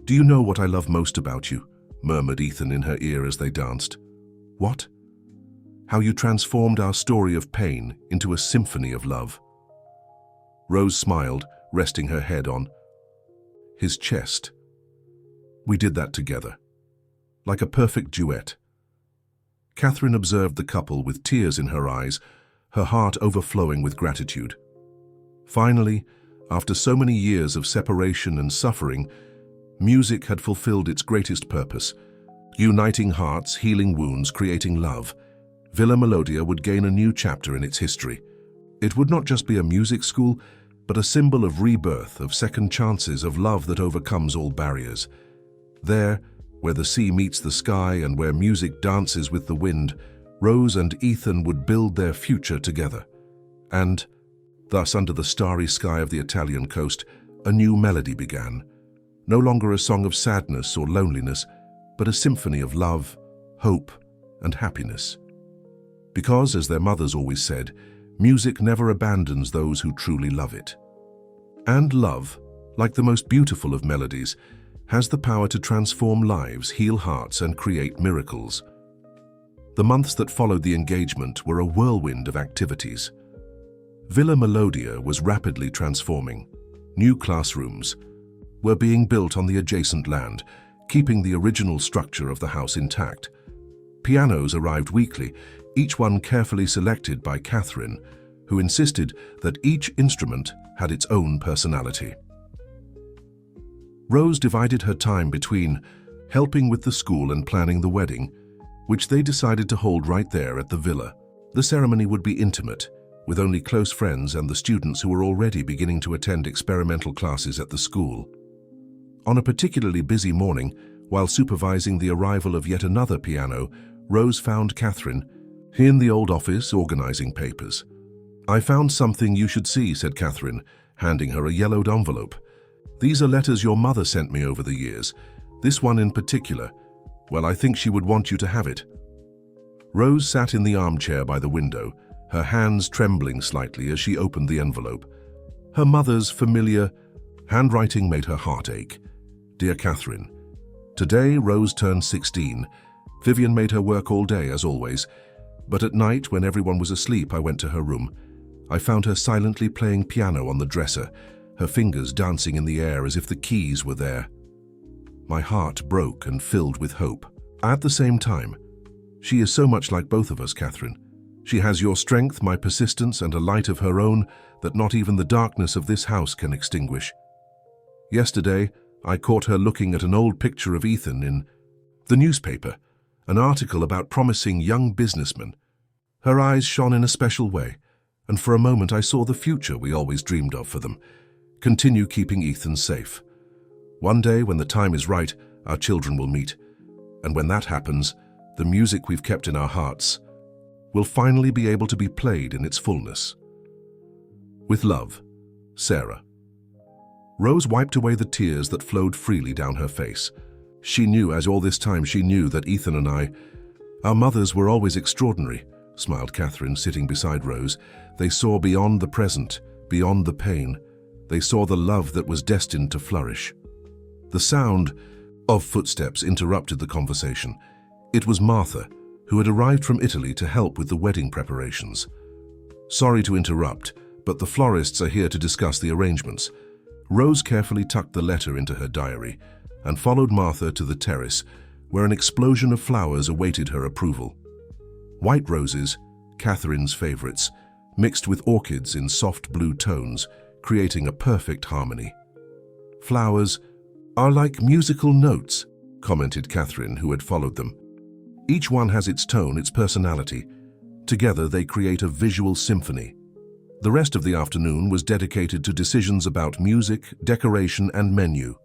"Do you know what I love most about you?" murmured Ethan in her ear as they danced. "What?" "How you transformed our story of pain into a symphony of love." Rose smiled, resting her head on his chest. "We did that together, like a perfect duet." Catherine observed the couple with tears in her eyes, her heart overflowing with gratitude. Finally, after so many years of separation and suffering, music had fulfilled its greatest purpose, uniting hearts, healing wounds, creating love. Villa Melodia would gain a new chapter in its history. It would not just be a music school, but a symbol of rebirth, of second chances, of love that overcomes all barriers. There, where the sea meets the sky and where music dances with the wind, Rose and Ethan would build their future together. And, thus under the starry sky of the Italian coast, a new melody began. No longer a song of sadness or loneliness, but a symphony of love, hope, and happiness. Because, as their mothers always said, music never abandons those who truly love it. And love, like the most beautiful of melodies, has the power to transform lives, heal hearts, and create miracles. The months that followed the engagement were a whirlwind of activities. Villa Melodia was rapidly transforming. New classrooms were being built on the adjacent land, keeping the original structure of the house intact. Pianos arrived weekly, each one carefully selected by Catherine, who insisted that each instrument had its own personality. Rose divided her time between helping with the school and planning the wedding, which they decided to hold right there at the villa. The ceremony would be intimate, with only close friends and the students who were already beginning to attend experimental classes at the school. On a particularly busy morning, while supervising the arrival of yet another piano, Rose found Catherine in the old office organizing papers. "I found something you should see," said Catherine, handing her a yellowed envelope. "These are letters your mother sent me over the years. This one in particular. Well, I think she would want you to have it." Rose sat in the armchair by the window, her hands trembling slightly as she opened the envelope. Her mother's familiar handwriting made her heart ache. "Dear Catherine, today Rose turned 16. Vivian made her work all day, as always, but at night, when everyone was asleep, I went to her room. I found her silently playing piano on the dresser, her fingers dancing in the air as if the keys were there. My heart broke and filled with hope. At the same time, she is so much like both of us, Catherine. She has your strength, my persistence, and a light of her own that not even the darkness of this house can extinguish. Yesterday, I caught her looking at an old picture of Ethan in the newspaper, an article about promising young businessmen. Her eyes shone in a special way, and for a moment I saw the future we always dreamed of for them. Continue keeping Ethan safe. One day, when the time is right, our children will meet. And when that happens, the music we've kept in our hearts will finally be able to be played in its fullness. With love, Sarah." Rose wiped away the tears that flowed freely down her face. She knew, as all this time she knew, that Ethan and our mothers were always extraordinary, smiled Catherine, sitting beside Rose. They saw beyond the present, beyond the pain. They saw the love that was destined to flourish. The sound of footsteps interrupted the conversation. It was Martha, who had arrived from Italy to help with the wedding preparations. "Sorry to interrupt, but the florists are here to discuss the arrangements." Rose carefully tucked the letter into her diary and followed Martha to the terrace, where an explosion of flowers awaited her approval. White roses, Catherine's favorites, mixed with orchids in soft blue tones, creating a perfect harmony. "Flowers are like musical notes," commented Catherine, who had followed them. "Each one has its tone, its personality. Together they create a visual symphony." The rest of the afternoon was dedicated to decisions about music, decoration, and menu.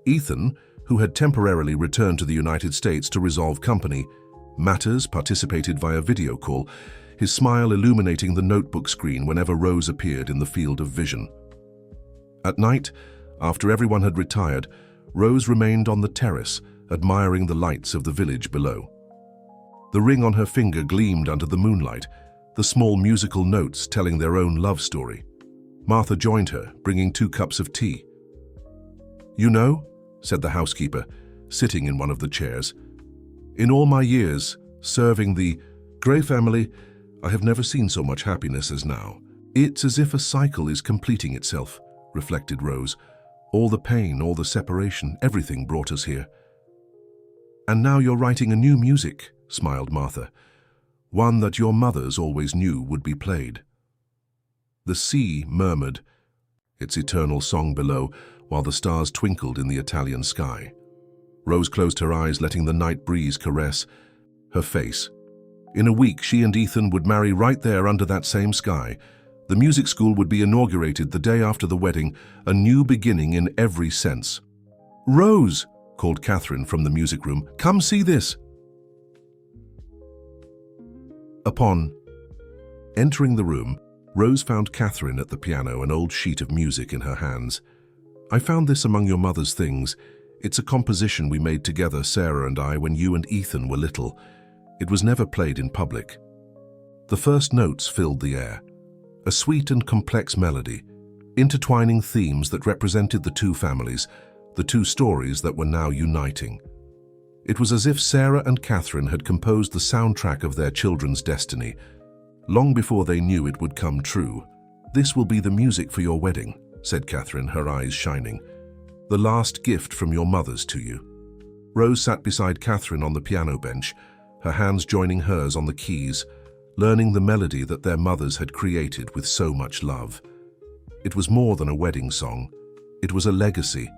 Ethan, who had temporarily returned to the United States to resolve company matters, participated via video call, his smile illuminating the notebook screen whenever Rose appeared in the field of vision. At night, after everyone had retired, Rose remained on the terrace admiring the lights of the village below. The ring on her finger gleamed under the moonlight, the small musical notes telling their own love story. Martha joined her, bringing 2 cups of tea. "You know," said the housekeeper, sitting in one of the chairs, "in all my years serving the Gray family, I have never seen so much happiness as now. It's as if a cycle is completing itself," reflected Rose. "All the pain, all the separation, everything brought us here." "And now you're writing a new music," smiled Martha. "One that your mothers always knew would be played." The sea murmured its eternal song below, while the stars twinkled in the Italian sky. Rose closed her eyes, letting the night breeze caress her face. In a week, she and Ethan would marry right there under that same sky. The music school would be inaugurated the day after the wedding, a new beginning in every sense. "Rose!" called Catherine from the music room. "Come see this!" Upon entering the room, Rose found Catherine at the piano, an old sheet of music in her hands. "I found this among your mother's things. It's a composition we made together, Sarah and I, when you and Ethan were little. It was never played in public." The first notes filled the air, a sweet and complex melody, intertwining themes that represented the 2 families, the 2 stories that were now uniting. It was as if Sarah and Catherine had composed the soundtrack of their children's destiny, long before they knew it would come true. "This will be the music for your wedding," said Catherine, her eyes shining. "The last gift from your mothers to you." Rose sat beside Catherine on the piano bench, her hands joining hers on the keys, learning the melody that their mothers had created with so much love. It was more than a wedding song. It was a legacy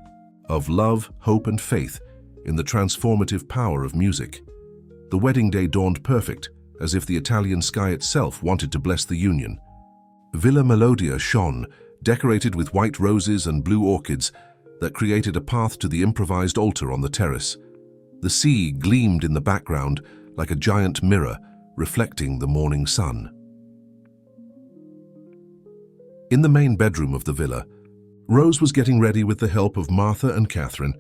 of love, hope, and faith in the transformative power of music. The wedding day dawned perfect, as if the Italian sky itself wanted to bless the union. Villa Melodia shone, decorated with white roses and blue orchids that created a path to the improvised altar on the terrace. The sea gleamed in the background like a giant mirror, reflecting the morning sun. In the main bedroom of the villa, Rose was getting ready with the help of Martha and Catherine.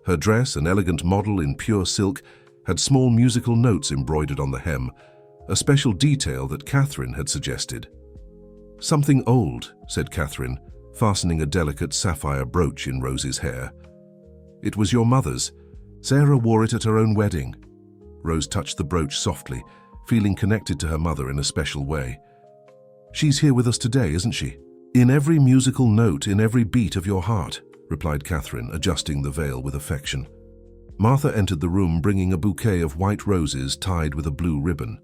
Her dress, an elegant model in pure silk, had small musical notes embroidered on the hem, a special detail that Catherine had suggested. "Something old," said Catherine, fastening a delicate sapphire brooch in Rose's hair. "It was your mother's. Sarah wore it at her own wedding." Rose touched the brooch softly, feeling connected to her mother in a special way. "She's here with us today, isn't she?" "In every musical note, in every beat of your heart," replied Catherine, adjusting the veil with affection. Martha entered the room bringing a bouquet of white roses tied with a blue ribbon.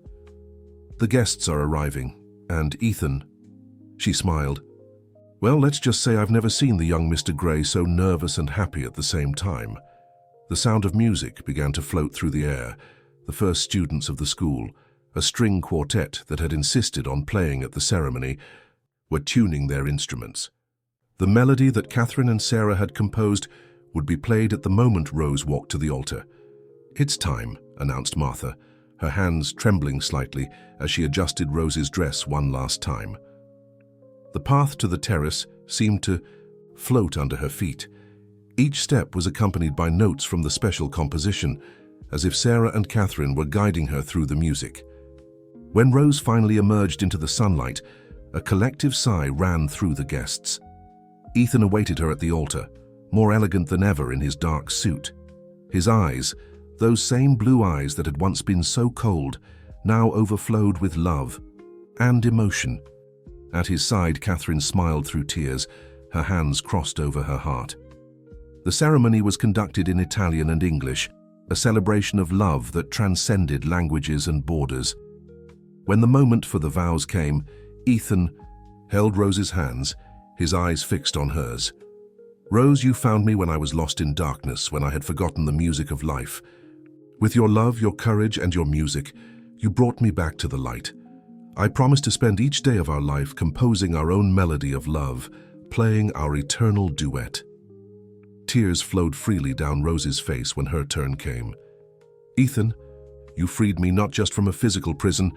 "The guests are arriving, and Ethan." She smiled. "Well, let's just say I've never seen the young Mr. Gray so nervous and happy at the same time." The sound of music began to float through the air. The first students of the school, a string quartet that had insisted on playing at the ceremony, were tuning their instruments. The melody that Catherine and Sarah had composed would be played at the moment Rose walked to the altar. "It's time," announced Martha, her hands trembling slightly as she adjusted Rose's dress one last time. The path to the terrace seemed to float under her feet. Each step was accompanied by notes from the special composition, as if Sarah and Catherine were guiding her through the music. When Rose finally emerged into the sunlight, a collective sigh ran through the guests. Ethan awaited her at the altar, more elegant than ever in his dark suit. His eyes, those same blue eyes that had once been so cold, now overflowed with love and emotion. At his side, Catherine smiled through tears, her hands crossed over her heart. The ceremony was conducted in Italian and English, a celebration of love that transcended languages and borders. When the moment for the vows came, Ethan held Rose's hands, his eyes fixed on hers. "Rose, you found me when I was lost in darkness, when I had forgotten the music of life. With your love, your courage, and your music, you brought me back to the light. I promise to spend each day of our life composing our own melody of love, playing our eternal duet." Tears flowed freely down Rose's face when her turn came. "Ethan, you freed me not just from a physical prison,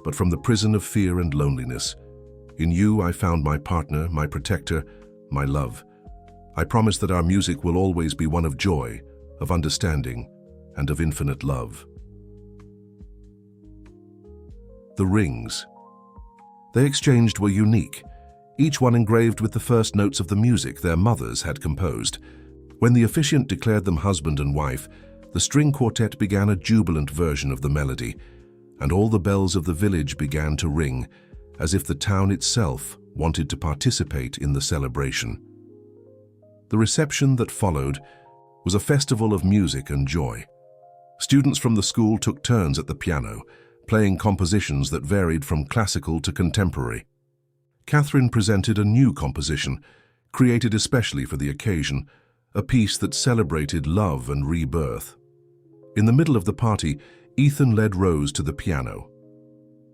but from the prison of fear and loneliness. In you, I found my partner, my protector, my love. I promise that our music will always be one of joy, of understanding, and of infinite love. The rings they exchanged were unique, each one engraved with the first notes of the music their mothers had composed. When the officiant declared them husband and wife, the string quartet began a jubilant version of the melody, and all the bells of the village began to ring, as if the town itself wanted to participate in the celebration. The reception that followed was a festival of music and joy. Students from the school took turns at the piano, playing compositions that varied from classical to contemporary. Catherine presented a new composition, created especially for the occasion, a piece that celebrated love and rebirth. In the middle of the party, Ethan led Rose to the piano.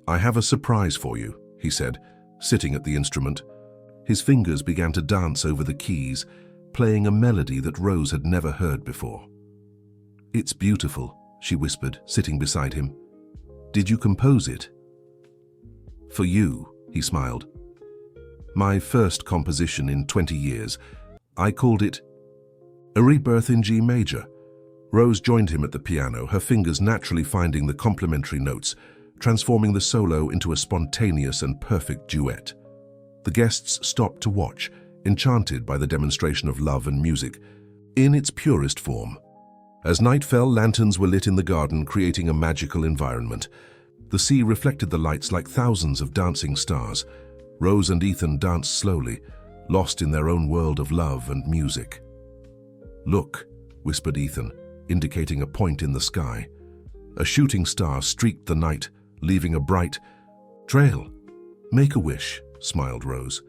"I have a surprise for you," he said, sitting at the instrument. His fingers began to dance over the keys, playing a melody that Rose had never heard before. "It's beautiful," she whispered, sitting beside him. "Did you compose it?" "For you," he smiled. "My first composition in 20 years. I called it A Rebirth in G major." Rose joined him at the piano, her fingers naturally finding the complementary notes, transforming the solo into a spontaneous and perfect duet. The guests stopped to watch, enchanted by the demonstration of love and music, in its purest form. As night fell, lanterns were lit in the garden, creating a magical environment. The sea reflected the lights like thousands of dancing stars. Rose and Ethan danced slowly, lost in their own world of love and music. "Look," whispered Ethan, indicating a point in the sky. A shooting star streaked the night, leaving a bright trail. "Make a wish," smiled Rose.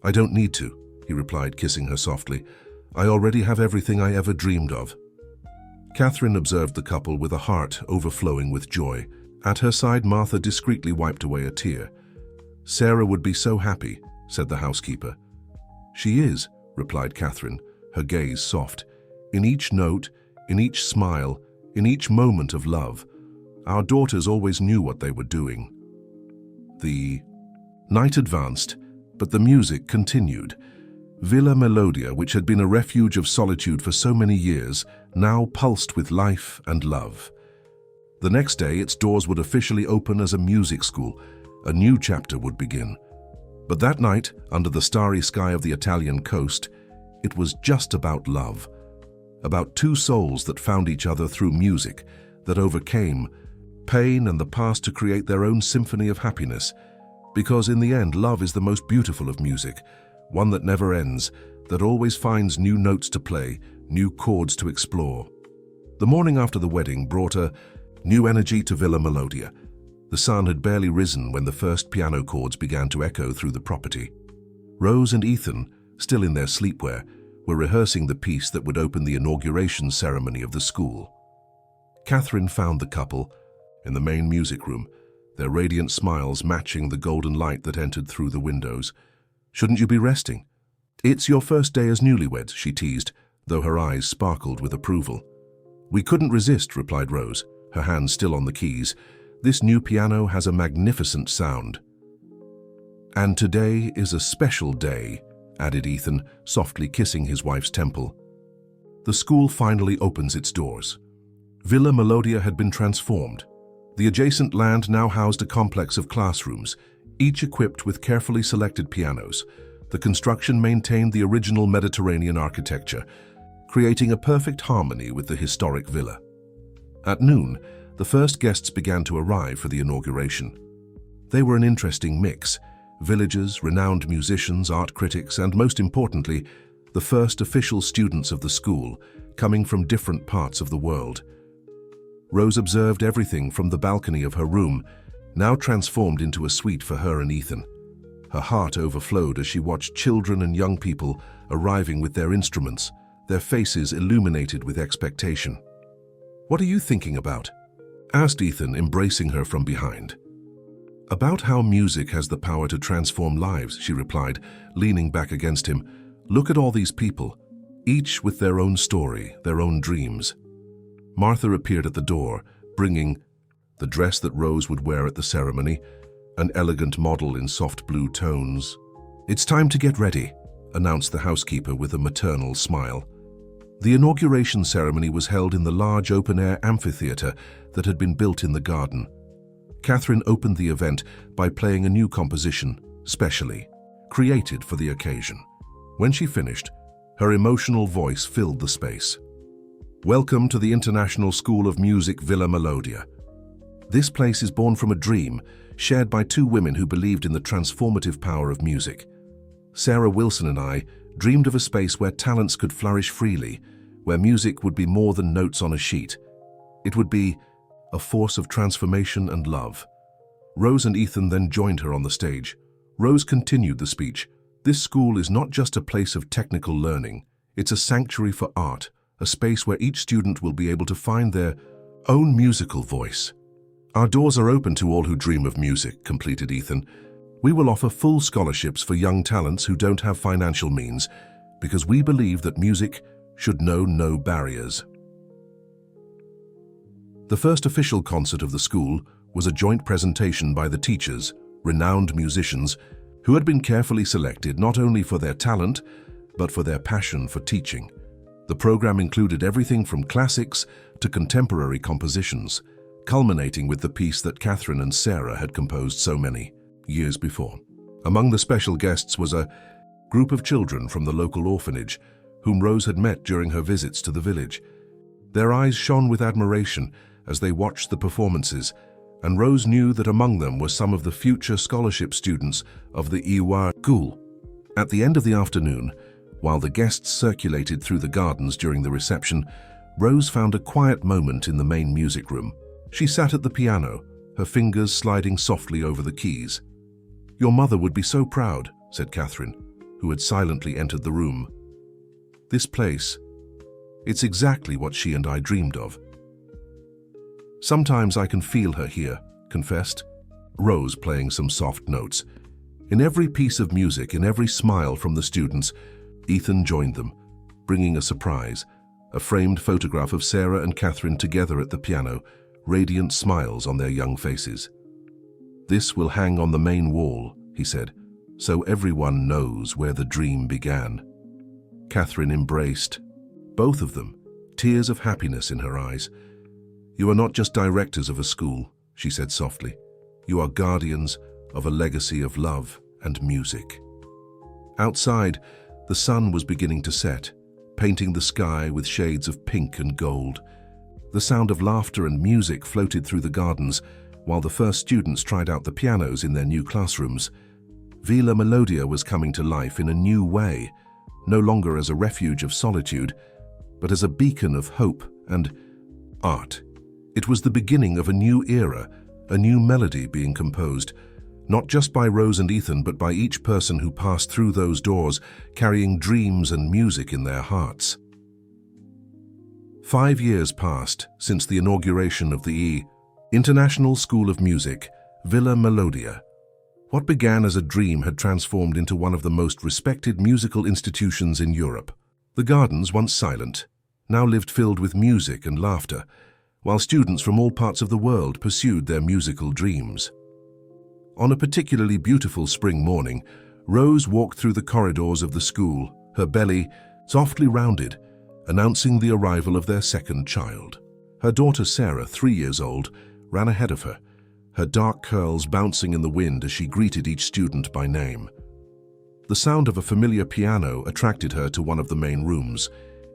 "I don't need to," he replied, kissing her softly. "I already have everything I ever dreamed of." Catherine observed the couple with a heart overflowing with joy. At her side, Martha discreetly wiped away a tear. "Sarah would be so happy," said the housekeeper. "She is," replied Catherine, her gaze soft. "In each note, in each smile, in each moment of love, our daughters always knew what they were doing." The night advanced, but the music continued. Villa Melodia, which had been a refuge of solitude for so many years, now pulsed with life and love. The next day, its doors would officially open as a music school. A new chapter would begin. But that night, under the starry sky of the Italian coast, it was just about love. About two souls that found each other through music, that overcame pain and the past to create their own symphony of happiness. Because in the end, love is the most beautiful of music, one that never ends, that always finds new notes to play, new chords to explore. The morning after the wedding brought a new energy to Villa Melodia. The sun had barely risen when the first piano chords began to echo through the property. Rose and Ethan, still in their sleepwear, were rehearsing the piece that would open the inauguration ceremony of the school. Catherine found the couple in the main music room, their radiant smiles matching the golden light that entered through the windows. "Shouldn't you be resting?" "It's your first day as newlyweds," she teased, though her eyes sparkled with approval. "We couldn't resist," replied Rose, her hands still on the keys. "This new piano has a magnificent sound." "And today is a special day," added Ethan, softly kissing his wife's temple. The school finally opens its doors. Villa Melodia had been transformed. The adjacent land now housed a complex of classrooms, each equipped with carefully selected pianos. The construction maintained the original Mediterranean architecture, creating a perfect harmony with the historic villa. At noon, the first guests began to arrive for the inauguration. They were an interesting mix: villagers, renowned musicians, art critics, and most importantly, the first official students of the school, coming from different parts of the world. Rose observed everything from the balcony of her room, now transformed into a suite for her and Ethan. Her heart overflowed as she watched children and young people arriving with their instruments, their faces illuminated with expectation. "What are you thinking about?" asked Ethan, embracing her from behind. "About how music has the power to transform lives," she replied, leaning back against him. "Look at all these people, each with their own story, their own dreams." Martha appeared at the door, bringing the dress that Rose would wear at the ceremony, an elegant model in soft blue tones. "It's time to get ready," announced the housekeeper with a maternal smile. The inauguration ceremony was held in the large open-air amphitheater that had been built in the garden. Catherine opened the event by playing a new composition, specially created for the occasion. When she finished, her emotional voice filled the space. Welcome to the International School of Music Villa Melodia. This place is born from a dream shared by two women who believed in the transformative power of music. Sarah Wilson and I dreamed of a space where talents could flourish freely, where music would be more than notes on a sheet. It would be a force of transformation and love. Rose and Ethan then joined her on the stage. Rose continued the speech. This school is not just a place of technical learning. It's a sanctuary for art, a space where each student will be able to find their own musical voice. Our doors are open to all who dream of music, completed Ethan. We will offer full scholarships for young talents who don't have financial means, because we believe that music should know no barriers. The first official concert of the school was a joint presentation by the teachers, renowned musicians, who had been carefully selected not only for their talent, but for their passion for teaching. The program included everything from classics to contemporary compositions, culminating with the piece that Catherine and Sarah had composed so many years before. Among the special guests was a group of children from the local orphanage, whom Rose had met during her visits to the village. Their eyes shone with admiration as they watched the performances, and Rose knew that among them were some of the future scholarship students of the Iwa school. At the end of the afternoon, while the guests circulated through the gardens during the reception, Rose found a quiet moment in the main music room. She sat at the piano, her fingers sliding softly over the keys. "Your mother would be so proud," said Catherine, who had silently entered the room. "This place, it's exactly what she and I dreamed of." "Sometimes I can feel her here," confessed Rose, playing some soft notes. In every piece of music, in every smile from the students, Ethan joined them, bringing a surprise, a framed photograph of Sarah and Catherine together at the piano, radiant smiles on their young faces. "This will hang on the main wall," he said, "so everyone knows where the dream began." Catherine embraced both of them, tears of happiness in her eyes. "You are not just directors of a school," she said softly. "You are guardians of a legacy of love and music." Outside, the sun was beginning to set, painting the sky with shades of pink and gold. The sound of laughter and music floated through the gardens, while the first students tried out the pianos in their new classrooms. Villa Melodia was coming to life in a new way, no longer as a refuge of solitude, but as a beacon of hope and art. It was the beginning of a new era, a new melody being composed, not just by Rose and Ethan, but by each person who passed through those doors, carrying dreams and music in their hearts. 5 years passed since the inauguration of the International School of Music, Villa Melodia. What began as a dream had transformed into one of the most respected musical institutions in Europe. The gardens, once silent, now lived filled with music and laughter, while students from all parts of the world pursued their musical dreams. On a particularly beautiful spring morning, Rose walked through the corridors of the school, her belly softly rounded, announcing the arrival of their second child. Her daughter Sarah, 3 years old, ran ahead of her, her dark curls bouncing in the wind as she greeted each student by name. The sound of a familiar piano attracted her to one of the main rooms.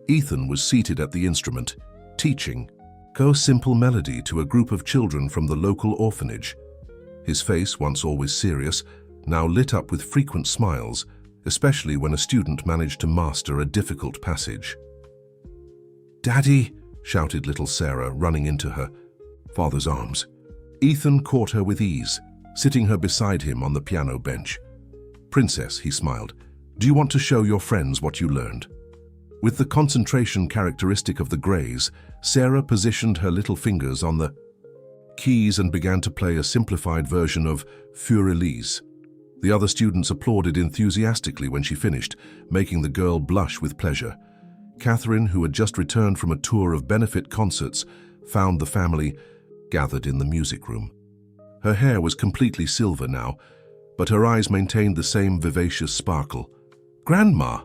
Ethan was seated at the instrument, teaching a simple melody to a group of children from the local orphanage. His face, once always serious, now lit up with frequent smiles, especially when a student managed to master a difficult passage. "Daddy!" shouted little Sarah, running into her father's arms. Ethan caught her with ease, sitting her beside him on the piano bench. "Princess," he smiled, "do you want to show your friends what you learned?" With the concentration characteristic of the Greys, Sarah positioned her little fingers on the keys and began to play a simplified version of Für Elise. The other students applauded enthusiastically when she finished, making the girl blush with pleasure. Catherine, who had just returned from a tour of benefit concerts, found the family gathered in the music room. Her hair was completely silver now, but her eyes maintained the same vivacious sparkle. "Grandma!"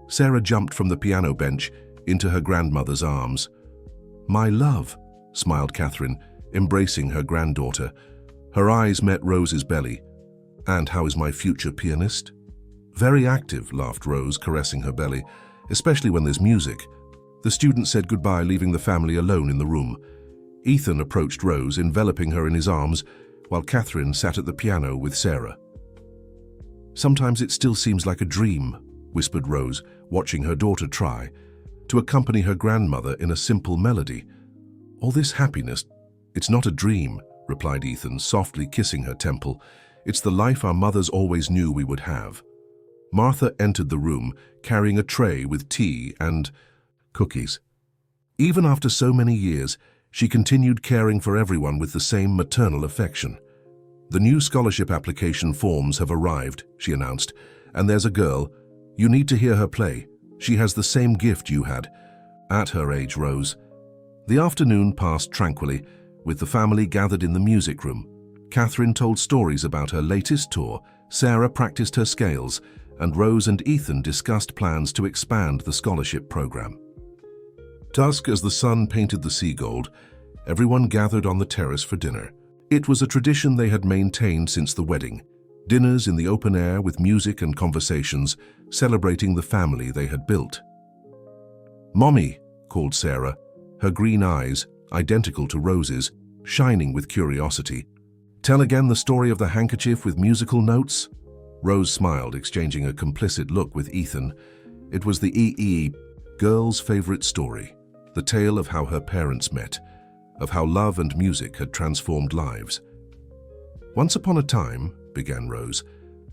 Sarah jumped from the piano bench, into her grandmother's arms. "My love," smiled Catherine, embracing her granddaughter. Her eyes met Rose's belly. "And how is my future pianist?" "Very active," laughed Rose, caressing her belly, "especially when there's music." The student said goodbye, leaving the family alone in the room. Ethan approached Rose, enveloping her in his arms, while Catherine sat at the piano with Sarah. "Sometimes it still seems like a dream," whispered Rose, watching her daughter try to accompany her grandmother in a simple melody. "All this happiness, it's not a dream," replied Ethan, softly kissing her temple. "It's the life our mothers always knew we would have." Martha entered the room, carrying a tray with tea and cookies. Even after so many years, she continued caring for everyone with the same maternal affection. "The new scholarship application forms have arrived," she announced, "and there's a girl. You need to hear her play. She has the same gift you had at her age, Rose." The afternoon passed tranquilly, with the family gathered in the music room. Catherine told stories about her latest tour, Sarah practiced her scales, and Rose and Ethan discussed plans to expand the scholarship program. Dusk, as the sun painted the sea gold, everyone gathered on the terrace for dinner. It was a tradition they had maintained since the wedding. Dinners in the open air with music and conversations, celebrating the family they had built. "Mommy," called Sarah, her green eyes, identical to Rose's, shining with curiosity. "Tell again the story of the handkerchief with musical notes?" Rose smiled, exchanging a complicit look with Ethan. It was the girl's favorite story, the tale of how her parents met, of how love and music had transformed lives. "Once upon a time," began Rose,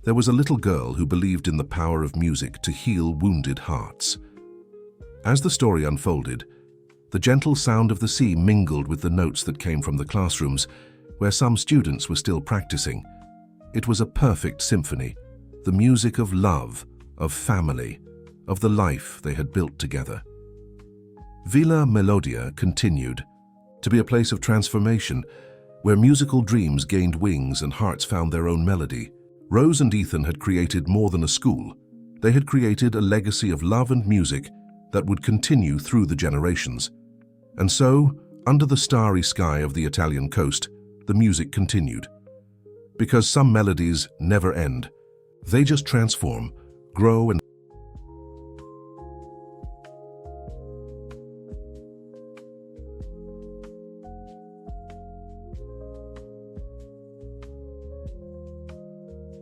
"there was a little girl who believed in the power of music to heal wounded hearts." As the story unfolded, the gentle sound of the sea mingled with the notes that came from the classrooms, where some students were still practicing. It was a perfect symphony, the music of love, of family, of the life they had built together. Villa Melodia continued to be a place of transformation, where musical dreams gained wings and hearts found their own melody. Rose and Ethan had created more than a school. They had created a legacy of love and music that would continue through the generations. And so, under the starry sky of the Italian coast, the music continued. Because some melodies never end. They just transform, grow and